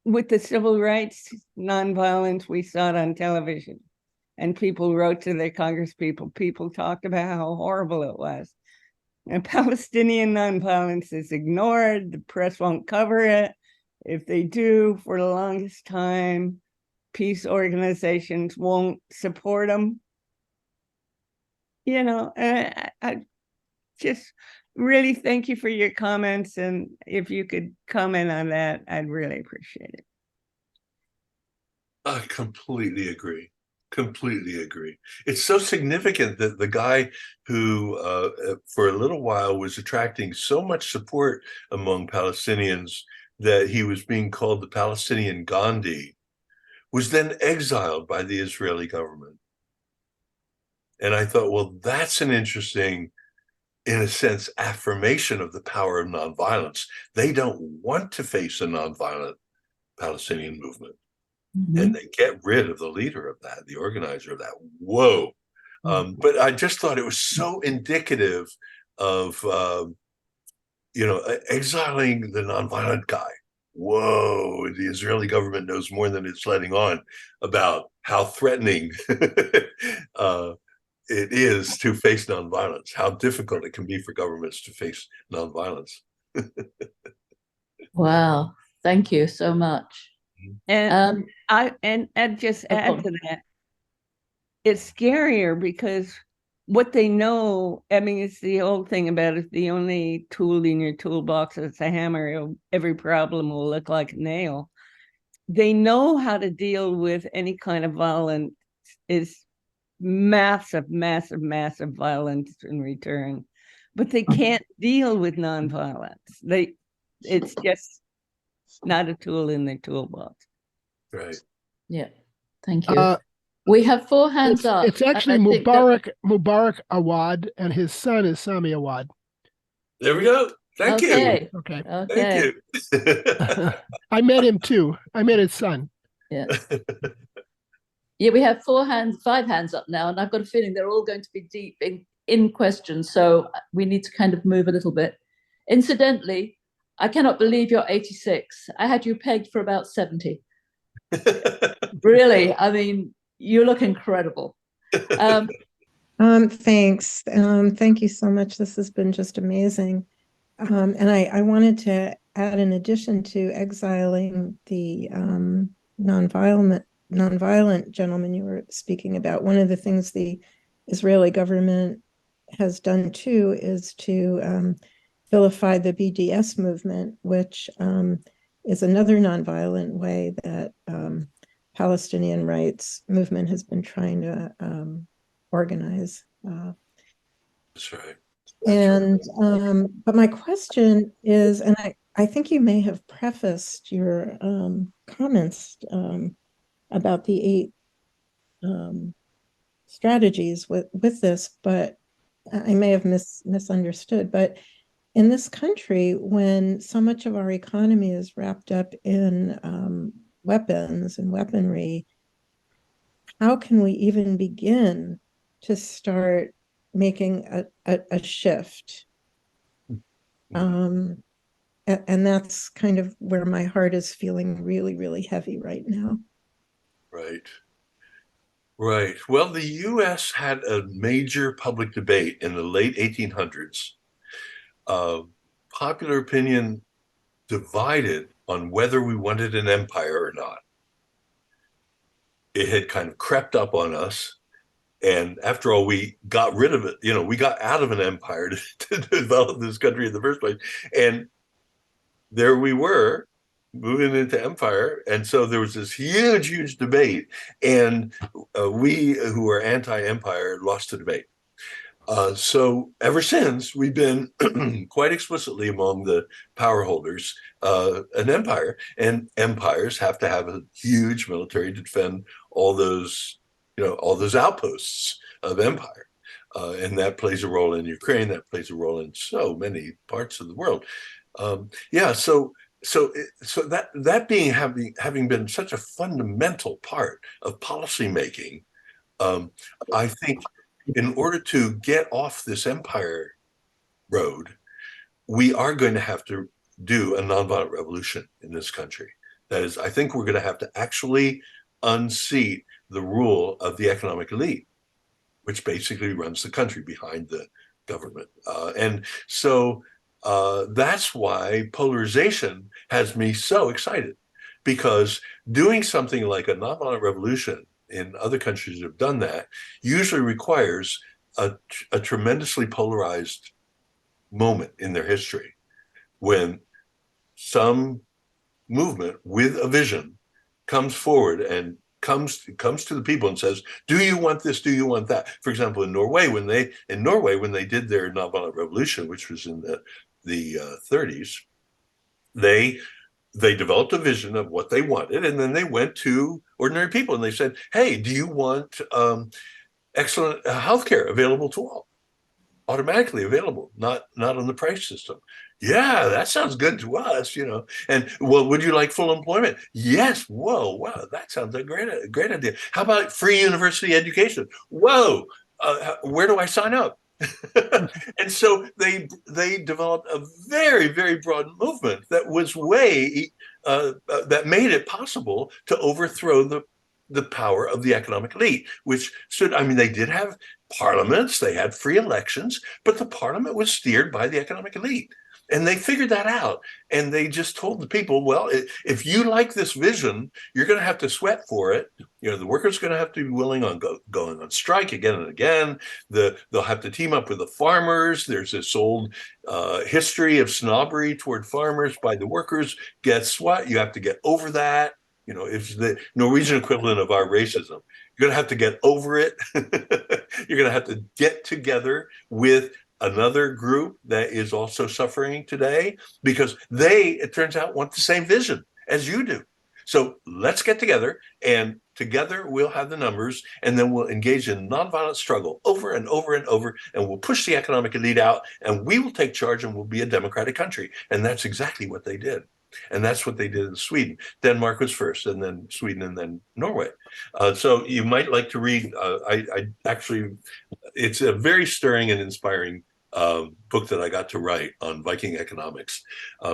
with the civil rights nonviolence, we saw it on television, and people wrote to their congresspeople. People talked about how horrible it was. And Palestinian nonviolence is ignored. The press won't cover it. If they do, for the longest time, peace organizations won't support them. You know, I just really thank you for your comments, and if you could comment on that, I'd really appreciate it. I completely agree. Completely agree. It's so significant that the guy who, for a little while, was attracting so much support among Palestinians that he was being called the Palestinian Gandhi, was then exiled by the Israeli government. And I thought, well, that's an interesting, in a sense, affirmation of the power of nonviolence. They don't want to face a nonviolent Palestinian movement. Mm-hmm. And they get rid of the leader of that, the organizer of that. Whoa. But I just thought it was so indicative of, exiling the nonviolent guy. Whoa, the Israeli government knows more than it's letting on about how threatening it is to face nonviolence, how difficult it can be for governments to face nonviolence. Wow, thank you so much. And I'd just add to that, it's scarier because what they know, I mean, it's the old thing about it, the only tool in your toolbox is a hammer, every problem will look like a nail. They know how to deal with any kind of violence, is massive, massive, massive violence in return, but they can't deal with nonviolence. It's just not a tool in their toolbox. Right. Yeah. Thank you. We have 4 hands up. It's actually and I think that- Mubarak Awad, and his son is Sami Awad. There we go. Thank you. Okay. Okay. Okay. Thank you. I met him too. I met his son. Yeah. Yeah, we have 5 hands up now, and I've got a feeling they're all going to be deep in questions. So we need to kind of move a little bit. Incidentally, I cannot believe you're 86. I had you pegged for about 70. Really, I mean, you look incredible. Thanks. Thank you so much. This has been just amazing. And I wanted to add, in addition to exiling the nonviolent gentleman you were speaking about, one of the things the Israeli government has done too is to vilify the BDS movement, which is another nonviolent way that Palestinian rights movement has been trying to organize. That's right. And but my question is, and I think you may have prefaced your comments about the 8 strategies with this, but I may have misunderstood. But in this country, when so much of our economy is wrapped up in weapons and weaponry, how can we even begin to start making a shift? And that's kind of where my heart is feeling really, really heavy right now. Right. Right. Well, the U.S. had a major public debate in the late 1800s. Popular opinion divided on whether we wanted an empire or not. It had kind of crept up on us. And after all, we got rid of it. We got out of an empire to develop this country in the first place. And there we were, moving into empire. And so there was this huge, huge debate. And we who are anti-empire lost the debate. So ever since, we've been quite explicitly among the power holders an empire. And empires have to have a huge military to defend all those outposts of empire. And that plays a role in Ukraine. That plays a role in so many parts of the world. So that being having been such a fundamental part of policymaking, I think in order to get off this empire road, we are going to have to do a nonviolent revolution in this country. That is, I think we're going to have to actually unseat the rule of the economic elite, which basically runs the country behind the government. And so that's why polarization has me so excited, because doing something like a nonviolent revolution in other countries that have done that usually requires a tremendously polarized moment in their history when some movement with a vision comes forward and comes to the people and says, do you want this? Do you want that? For example, in Norway, when they did their nonviolent revolution, which was in the 30s, they developed a vision of what they wanted, and then they went to ordinary people and they said, hey, do you want excellent healthcare available to all, automatically available, not on the price system? Yeah, that sounds good to us, And well, would you like full employment? Yes. Whoa, wow, that sounds like a great idea. How about free university education? Whoa, where do I sign up? And so they developed a very, very broad movement that was that made it possible to overthrow the power of the economic elite, which stood, they did have parliaments, they had free elections, but the parliament was steered by the economic elite. And they figured that out. And they just told the people, well, if you like this vision, you're going to have to sweat for it. The workers are going to have to be willing on going on strike again and again. They'll have to team up with the farmers. There's this old history of snobbery toward farmers by the workers. Guess what? You have to get over that. It's the Norwegian equivalent of our racism. You're going to have to get over it. You're going to have to get together with another group that is also suffering today, because they, it turns out, want the same vision as you do. So let's get together, and together we'll have the numbers, and then we'll engage in nonviolent struggle over and over and over, and we'll push the economic elite out, and we will take charge, and we'll be a democratic country. And that's exactly what they did. And that's what they did in Sweden. Denmark was first, and then Sweden, and then Norway. So you might like to read, I actually, it's a very stirring and inspiring book that I got to write on Viking economics,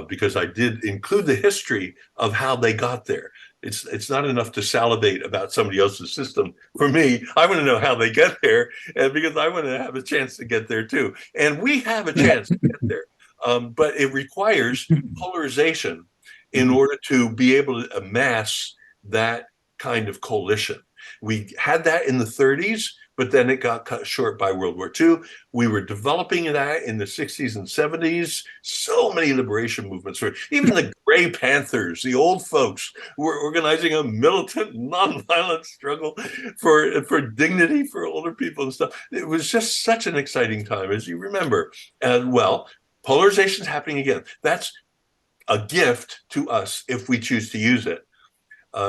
because I did include the history of how they got there. It's not enough to salivate about somebody else's system. For me, I want to know how they get there, and because I want to have a chance to get there too. And we have a chance to get there, but it requires polarization in order to be able to amass that kind of coalition. We had that in the 30s, but then it got cut short by World War II. We were developing that in the 60s and 70s. So many liberation movements, even the Gray Panthers, the old folks, were organizing a militant, nonviolent struggle for dignity for older people and stuff. It was just such an exciting time, as you remember. And well, polarization is happening again. That's a gift to us if we choose to use it.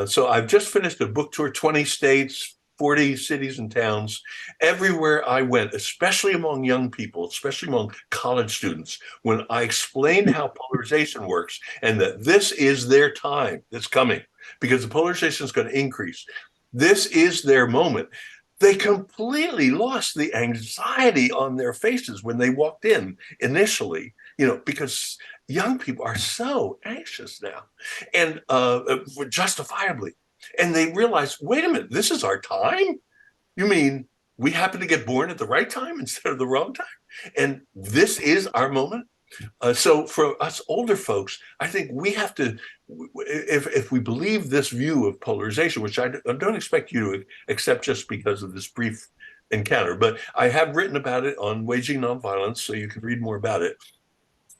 So I've just finished a book tour, 20 states, 40 cities and towns. Everywhere I went, especially among young people, especially among college students, when I explained how polarization works and that this is their time that's coming, because the polarization is going to increase. This is their moment. They completely lost the anxiety on their faces when they walked in initially, because young people are so anxious now, and justifiably. And they realize, wait a minute, this is our time? You mean we happen to get born at the right time instead of the wrong time? And this is our moment? So for us older folks, I think we have to, if we believe this view of polarization, which I don't expect you to accept just because of this brief encounter, but I have written about it on Waging Nonviolence, so you can read more about it.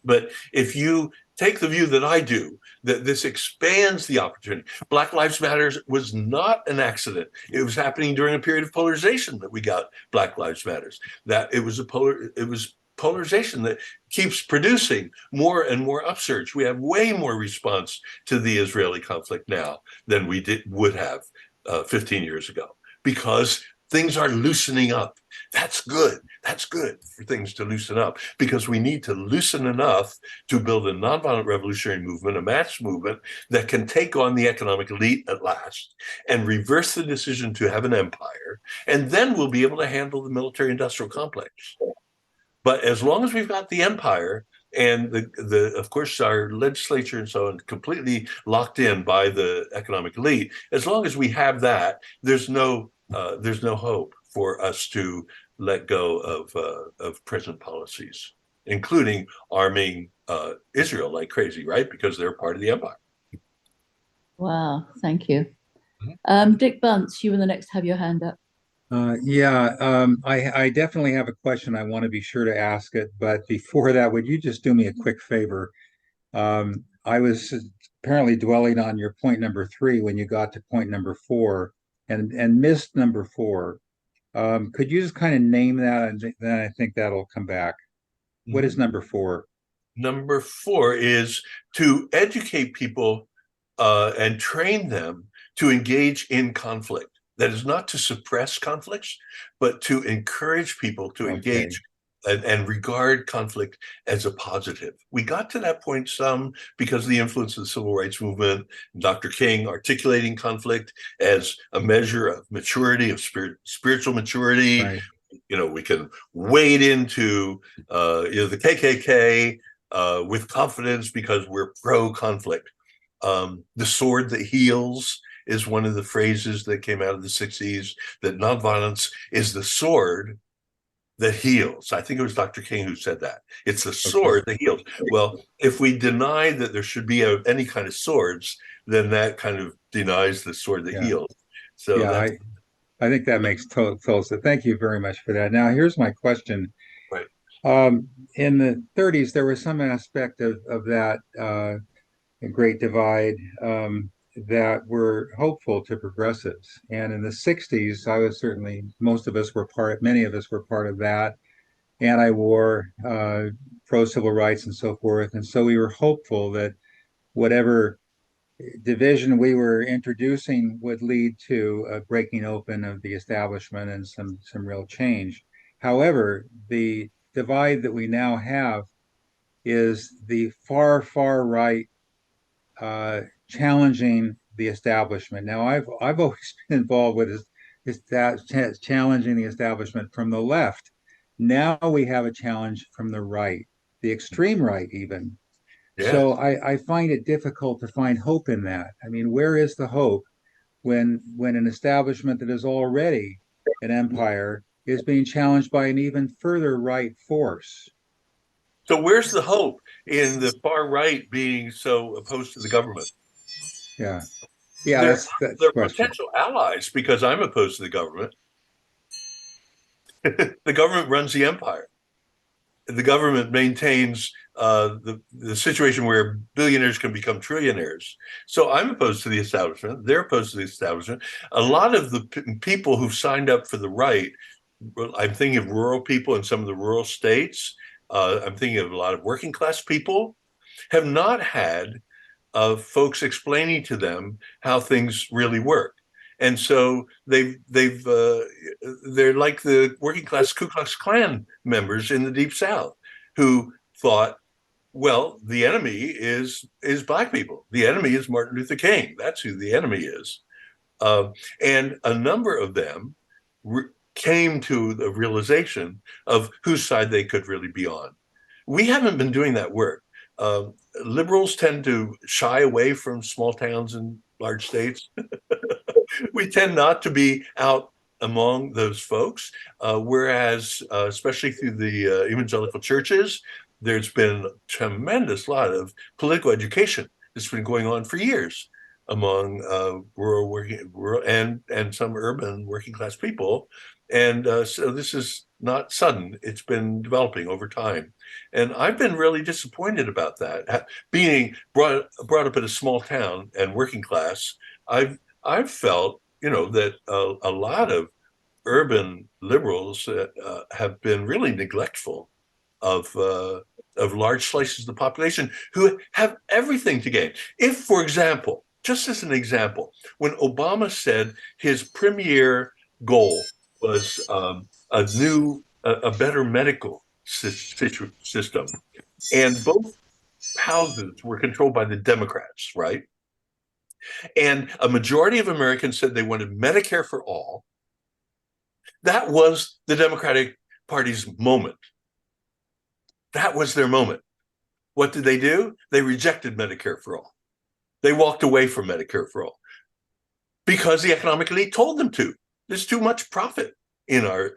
But if you take the view that I do, that this expands the opportunity. Black Lives Matter was not an accident. It was happening during a period of polarization that we got Black Lives Matters. That it was polarization that keeps producing more and more upsurge. We have way more response to the Israeli conflict now than we would have 15 years ago, because things are loosening up. That's good. That's good for things to loosen up, because we need to loosen enough to build a nonviolent revolutionary movement, a mass movement that can take on the economic elite at last and reverse the decision to have an empire. And then we'll be able to handle the military industrial complex. But as long as we've got the empire and of course, our legislature and so on completely locked in by the economic elite, as long as we have that, there's no hope for us to let go of present policies, including arming Israel like crazy, right? Because they're part of the empire. Wow, thank you. Dick Bunce, you were the next to have your hand up. I definitely have a question. I want to be sure to ask it, but before that, would you just do me a quick favor? I was apparently dwelling on your point number 3 when you got to point number 4 and missed number 4. Could you just kind of name that, and then I think that'll come back. What is number 4? Number 4 is to educate people and train them to engage in conflict. That is not to suppress conflicts, but to encourage people to engage and regard conflict as a positive. We got to that point some because of the influence of the civil rights movement, Dr. King articulating conflict as a measure of maturity, of spiritual maturity. Right. We can wade into the KKK with confidence because we're pro-conflict. The sword that heals is one of the phrases that came out of the 60s, that nonviolence is the sword that heals. I think it was Dr. King who said that. It's the sword that heals. Well, if we deny that there should be any kind of swords, then that kind of denies the sword that heals. So I think that makes total sense. Thank you very much for that. Now, here's my question. Right. In the 30s, there was some aspect of that Great Divide that were hopeful to progressives. And in the 60s, many of us were part of that, anti-war, pro-civil rights and so forth. And so we were hopeful that whatever division we were introducing would lead to a breaking open of the establishment and some real change. However, the divide that we now have is the far right challenging the establishment. Now, I've always been involved with is challenging the establishment from the left. Now we have a challenge from the right, the extreme right, even. Yeah. So I find it difficult to find hope in that. I mean, where is the hope when an establishment that is already an empire is being challenged by an even further right force? So where's the hope in the far right being so opposed to the government? Yeah, They're that's the question. potential allies because I'm opposed to the government. The government runs the empire. The government maintains the situation where billionaires can become trillionaires. So I'm opposed to the establishment. They're opposed to the establishment. A lot of the people who've signed up for the right, I'm thinking of rural people in some of the rural states. I'm thinking of a lot of working class people, have not had folks explaining to them how things really work. And so they're like the working class Ku Klux Klan members in the Deep South who thought, well, the enemy is Black people. The enemy is Martin Luther King. That's who the enemy is. And a number of them came to the realization of whose side they could really be on. We haven't been doing that work. Liberals tend to shy away from small towns and large states. We tend not to be out among those folks, whereas, especially through the evangelical churches, there's been a tremendous lot of political education that's been going on for years among rural and some urban working class people. And so this is not sudden. It's been developing over time. And I've been really disappointed about that. Being brought up in a small town and working class, I've felt, that a lot of urban liberals have been really neglectful of large slices of the population who have everything to gain. If, for example, just as an example, when Obama said his premier goal was a better medical system, and both houses were controlled by the Democrats, right? And a majority of Americans said they wanted Medicare for all. That was the Democratic Party's moment. That was their moment. What did they do? They rejected Medicare for all. They walked away from Medicare for all because the economic elite told them to. There's too much profit in our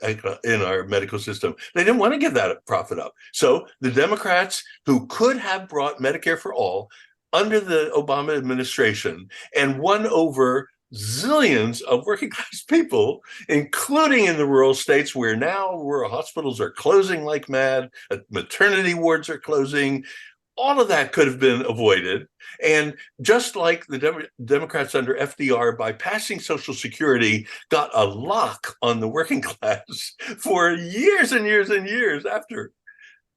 medical system. They didn't want to give that profit up. So the Democrats, who could have brought Medicare for all under the Obama administration and won over zillions of working class people, including in the rural states where now rural hospitals are closing like mad, maternity wards are closing. All of that could have been avoided. And just like the Democrats under FDR, by passing Social Security, got a lock on the working class for years and years and years after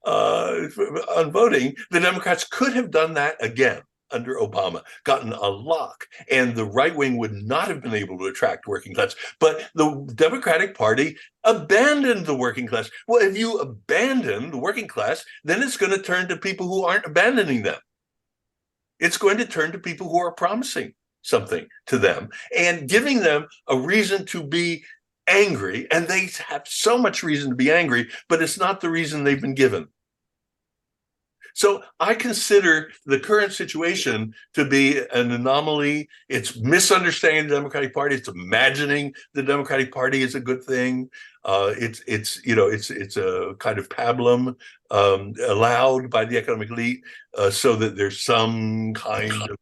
on voting, the Democrats could have done that again under Obama, gotten a lock, and the right wing would not have been able to attract working class. But the Democratic Party abandoned the working class. Well, if you abandon the working class, then it's going to turn to people who aren't abandoning them. It's going to turn to people who are promising something to them and giving them a reason to be angry. And they have so much reason to be angry, but it's not the reason they've been given. So I consider the current situation to be an anomaly. It's misunderstanding the Democratic Party. It's imagining the Democratic Party is a good thing. It's a kind of pablum allowed by the economic elite so that there's some kind of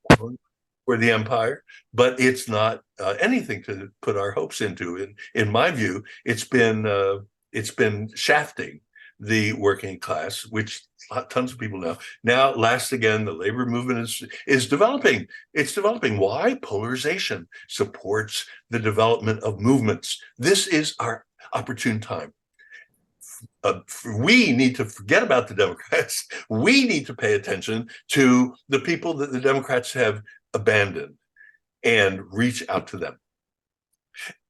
for the empire, but it's not anything to put our hopes into. In my view, it's been shafting the working class, which tons of people know. Now, last again, the labor movement is developing. It's developing. Why? Polarization supports the development of movements. This is our opportune time. We need to forget about the Democrats. We need to pay attention to the people that the Democrats have abandoned, and reach out to them.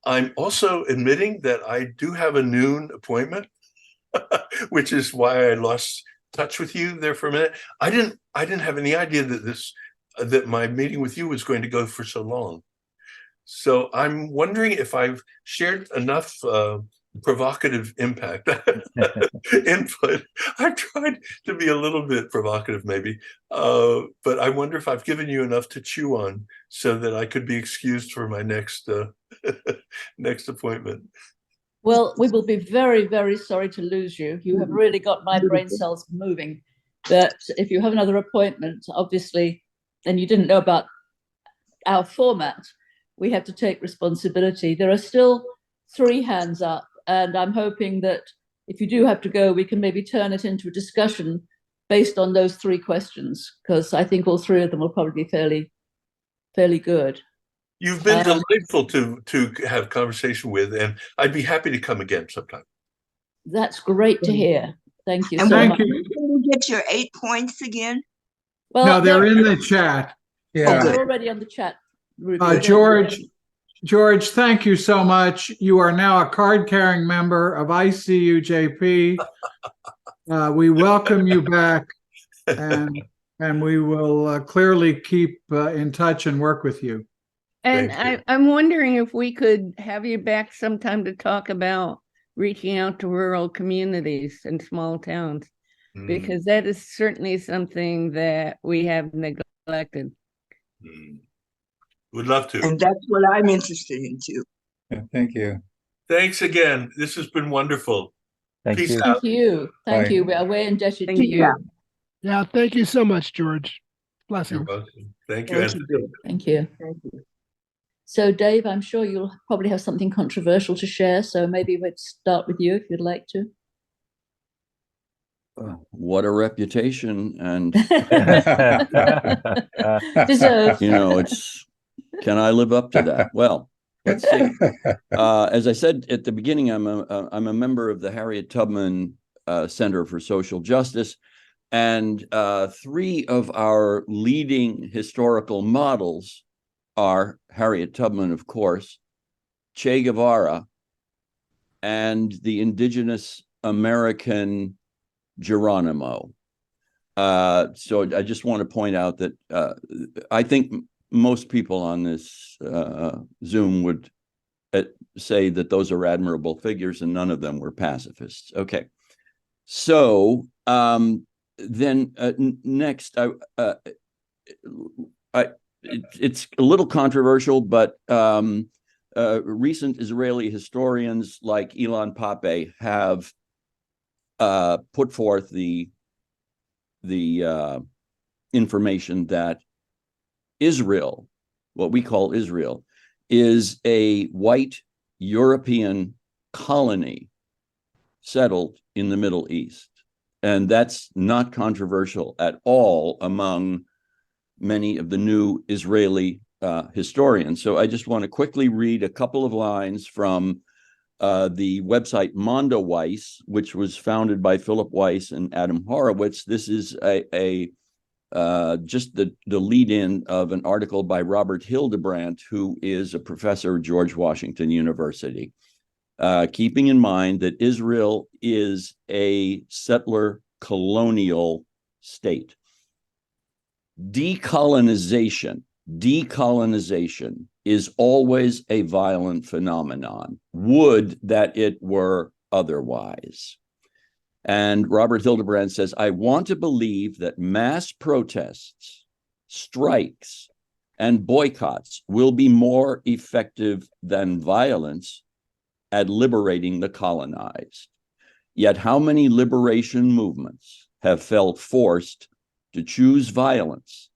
I'm also admitting that I do have a noon appointment, which is why I lost touch with you there for a minute. I didn't have any idea that my meeting with you was going to go for so long. So I'm wondering if I've shared enough provocative input. I've tried to be a little bit provocative, maybe, but I wonder if I've given you enough to chew on so that I could be excused for my next next appointment. Well, we will be very, very sorry to lose you. You have really got my brain cells moving. But if you have another appointment, obviously, and you didn't know about our format, we have to take responsibility. There are still 3 hands up, and I'm hoping that if you do have to go, we can maybe turn it into a discussion based on those 3 questions, because I think all 3 of them will probably be fairly good. You've been delightful to have conversation with, and I'd be happy to come again sometime. That's great to hear. Thank you And so when much. can you get your 8 points again? Well, No, they're in the chat. Yeah. they're already on the chat. George, thank you so much. You are now a card-carrying member of ICUJP. We welcome you back, and we will clearly keep in touch and work with you. And I'm wondering if we could have you back sometime to talk about reaching out to rural communities and small towns, because that is certainly something that we have neglected. Would love to. And that's what I'm interested in too. Yeah, thank you. Thanks again. This has been wonderful. Thank you. Thank you. Thank Bye. you. We are way indebted Thank to you. you. Yeah, thank you so much, George. You're Blessings. welcome. Thank you, Anthony. Thank you. So, Dave, I'm sure you'll probably have something controversial to share. So maybe we'd start with you if you'd like to. What a reputation, and Deserved. can I live up to that? Well, let's see. As I said at the beginning, I'm a member of the Harriet Tubman Center for Social Justice, and 3 of our leading historical models are Harriet Tubman, of course, Che Guevara, and the indigenous American Geronimo. So I just want to point out that I think most people on this Zoom would say that those are admirable figures, and none of them were pacifists. Okay. So then next, it's a little controversial, but recent Israeli historians like Ilan Pappé have put forth the information that Israel, what we call Israel, is a white European colony settled in the Middle East. And that's not controversial at all among many of the new Israeli historians. So I just want to quickly read a couple of lines from the website Mondo Weiss, which was founded by Philip Weiss and Adam Horowitz. This is just the lead-in of an article by Robert Hildebrandt, who is a professor at George Washington University, keeping in mind that Israel is a settler colonial state. Decolonization is always a violent phenomenon. Would that it were otherwise. And Robert Hildebrandt says, I want to believe that mass protests, strikes, and boycotts will be more effective than violence at liberating the colonized. Yet how many liberation movements have felt forced to choose violence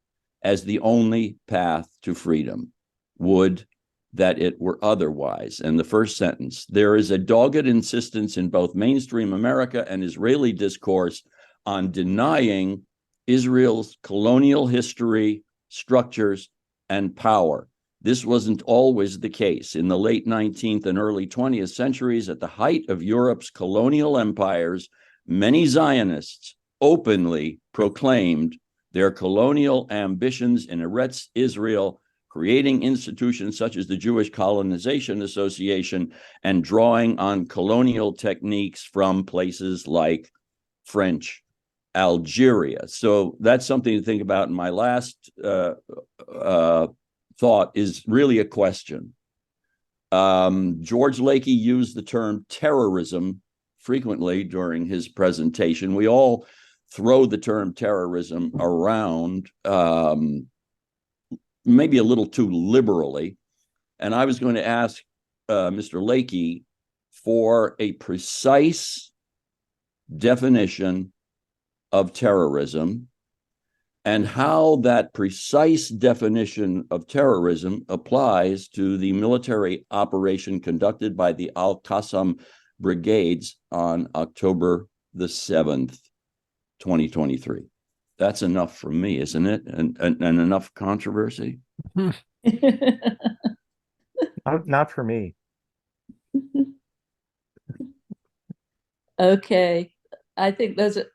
as the only path to freedom? Would that it were otherwise. And the first sentence, there is a dogged insistence in both mainstream America and Israeli discourse on denying Israel's colonial history, structures, and power. This wasn't always the case. In the late 19th and early 20th centuries, at the height of Europe's colonial empires, many Zionists openly proclaimed Their colonial ambitions in Eretz Israel, creating institutions such as the Jewish Colonization Association, and drawing on colonial techniques from places like French Algeria. So that's something to think about. And my last thought is really a question. George Lakey used the term terrorism frequently during his presentation. We all throw the term terrorism around, maybe a little too liberally. And I was going to ask Mr. Lakey for a precise definition of terrorism and how that precise definition of terrorism applies to the military operation conducted by the Al-Qassam brigades on October the 7th, 2023. That's enough for me, isn't it? And enough controversy? Not for me. Okay. I think there's a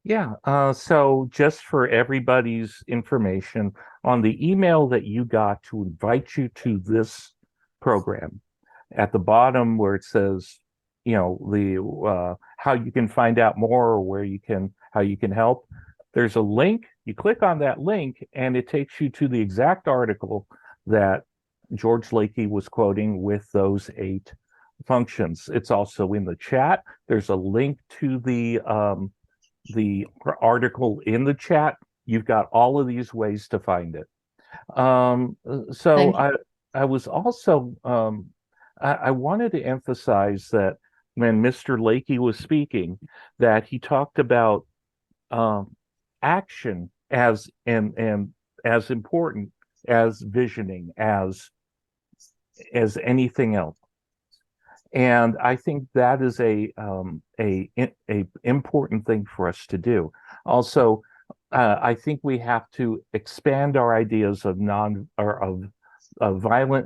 Yeah, so just for everybody's information, on the email that you got to invite you to this program, at the bottom where it says, you know, the how you can find out more or where you can, how you can help, there's a link. You click on that link and it takes you to the exact article that George Lakey was quoting with those 8 functions. It's also in the chat. There's a link to the article in the chat. You've got all of these ways to find it. So I was also I wanted to emphasize that when Mr. Lakey was speaking, that he talked about action as and as important as visioning, as anything else. And I think that is a important thing for us to do. Also, I think we have to expand our ideas of violent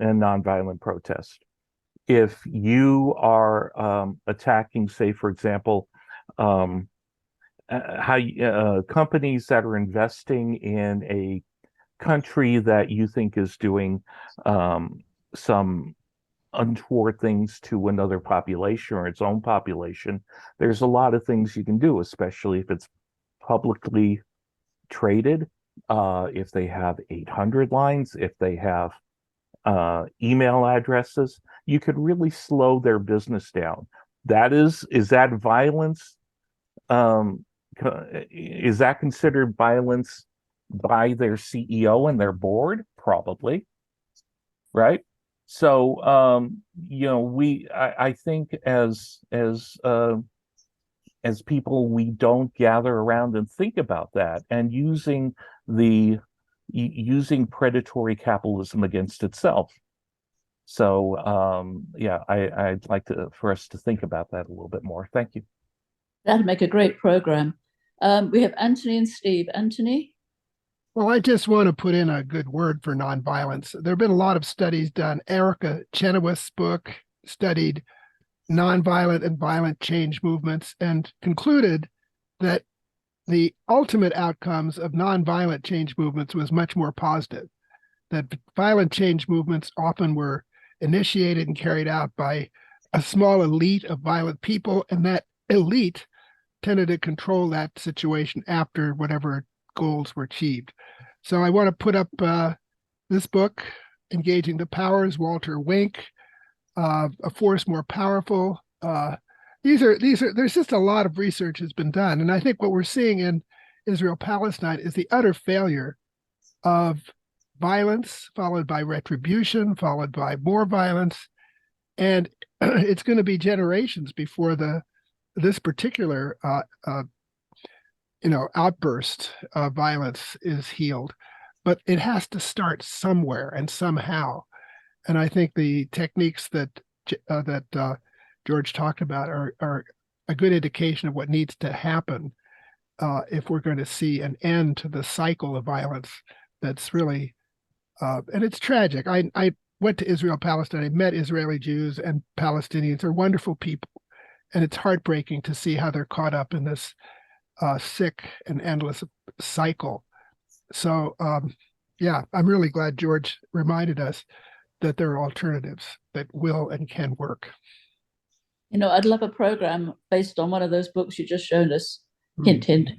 and nonviolent protest. If you are attacking, say, for example, companies that are investing in a country that you think is doing some untoward things to another population or its own population, there's a lot of things you can do, especially if it's publicly traded, if they have 800 lines, if they have email addresses. You could really slow their business down. Is that violence? Is that considered violence by their CEO and their board? Probably, right? So, I think as people, we don't gather around and think about that, and using predatory capitalism against itself. So, I'd like for us to think about that a little bit more. Thank you. That'd make a great program. We have Anthony and Steve. Anthony? Well, I just want to put in a good word for nonviolence. There have been a lot of studies done. Erica Chenoweth's book studied nonviolent and violent change movements and concluded that the ultimate outcomes of nonviolent change movements was much more positive, that violent change movements often were initiated and carried out by a small elite of violent people, and that elite tended to control that situation after whatever goals were achieved. So I want to put up this book, Engaging the Powers, Walter Wink, A Force More Powerful. There's just a lot of research has been done. And I think what we're seeing in Israel-Palestine is the utter failure of violence, followed by retribution, followed by more violence. And it's going to be generations before this particular outburst of violence is healed. But it has to start somewhere and somehow. And I think the techniques that George talked about are a good indication of what needs to happen if we're going to see an end to the cycle of violence that's really, and it's tragic. I went to Israel-Palestine. I met Israeli Jews and Palestinians. They're wonderful people. And it's heartbreaking to see how they're caught up in this sick and endless cycle. So, yeah, I'm really glad George reminded us that there are alternatives that will and can work. You know, I'd love a program based on one of those books you just shown us. Hint, hint.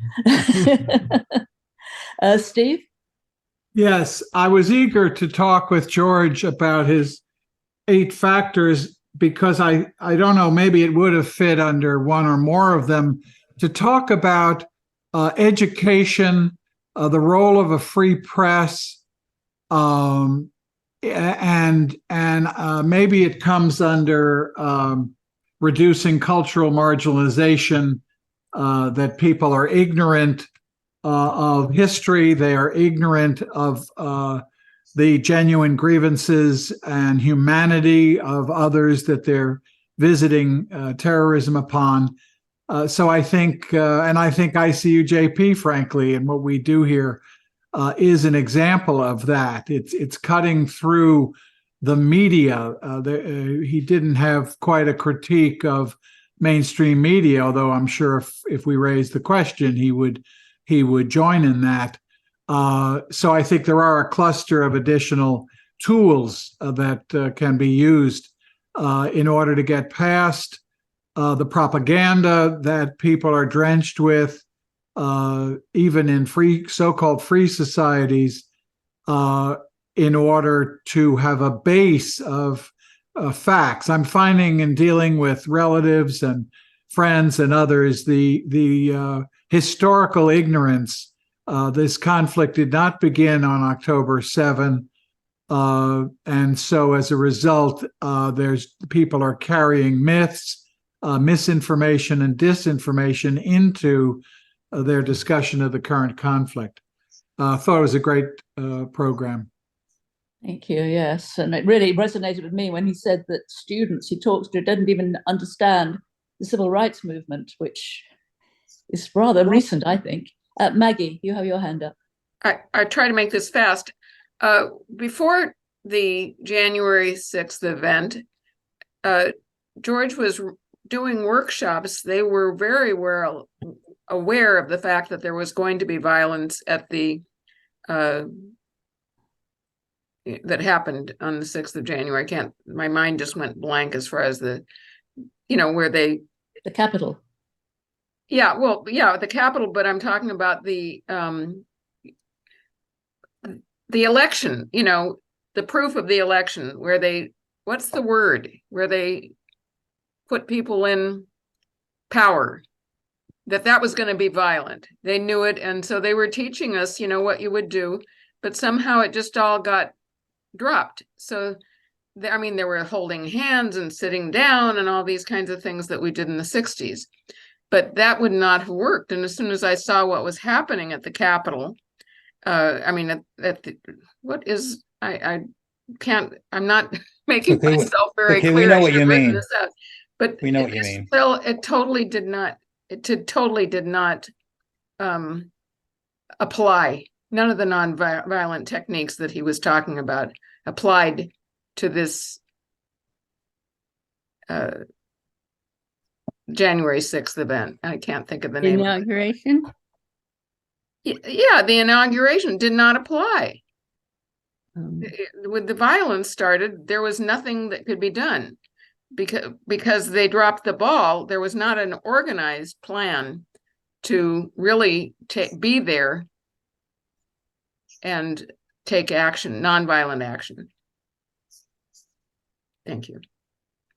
Steve? Yes, I was eager to talk with George about his 8 factors because I don't know, maybe it would have fit under one or more of them to talk about education, the role of a free press, and maybe it comes under reducing cultural marginalization, that people are ignorant of history, they are ignorant of the genuine grievances and humanity of others that they're visiting terrorism upon. So I think, and I think ICUJP, frankly, and what we do here is an example of that. It's cutting through the media. He didn't have quite a critique of mainstream media, although I'm sure if we raised the question, he would join in that. So I think there are a cluster of additional tools that can be used in order to get past the propaganda that people are drenched with, even in so-called free societies, in order to have a base of facts. I'm finding in dealing with relatives and friends and others, the historical ignorance. This conflict did not begin on October 7. And so as a result, people are carrying myths, misinformation and disinformation into their discussion of the current conflict. Thought it was a great program. Thank you, yes. And it really resonated with me when he said that students he talks to didn't even understand the civil rights movement, which is rather recent, I think. Maggie, you have your hand up. I try to make this fast. Before the January 6th event, George was doing workshops. They were very well aware of the fact that there was going to be violence at the that happened on the 6th of January. My mind just went blank as far as the Capitol. Yeah, well, yeah, the Capitol, but I'm talking about the election, the proof of the election where what's the word? Where they put people in power, that was going to be violent. They knew it. And so they were teaching us, what you would do, but somehow it just all got dropped. So, they were holding hands and sitting down and all these kinds of things that we did in the 60s. But that would not have worked. And as soon as I saw what was happening at the Capitol, I'm not making myself very clear. We know what you mean. But we know what you mean. Still, it totally did not apply. None of the nonviolent techniques that he was talking about applied to this January 6th event. I can't think of the name. Inauguration? Yeah, the inauguration did not apply. When the violence started, there was nothing that could be done because they dropped the ball. There was not an organized plan to really be there and take action, nonviolent action. Thank you.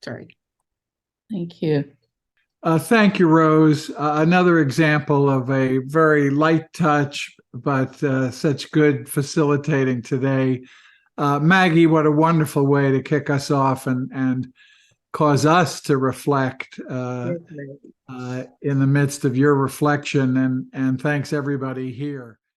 Sorry. Thank you. Thank you, Rose. Another example of a very light touch, but such good facilitating today. Maggie, what a wonderful way to kick us off and cause us to reflect in the midst of your reflection. And thanks everybody here.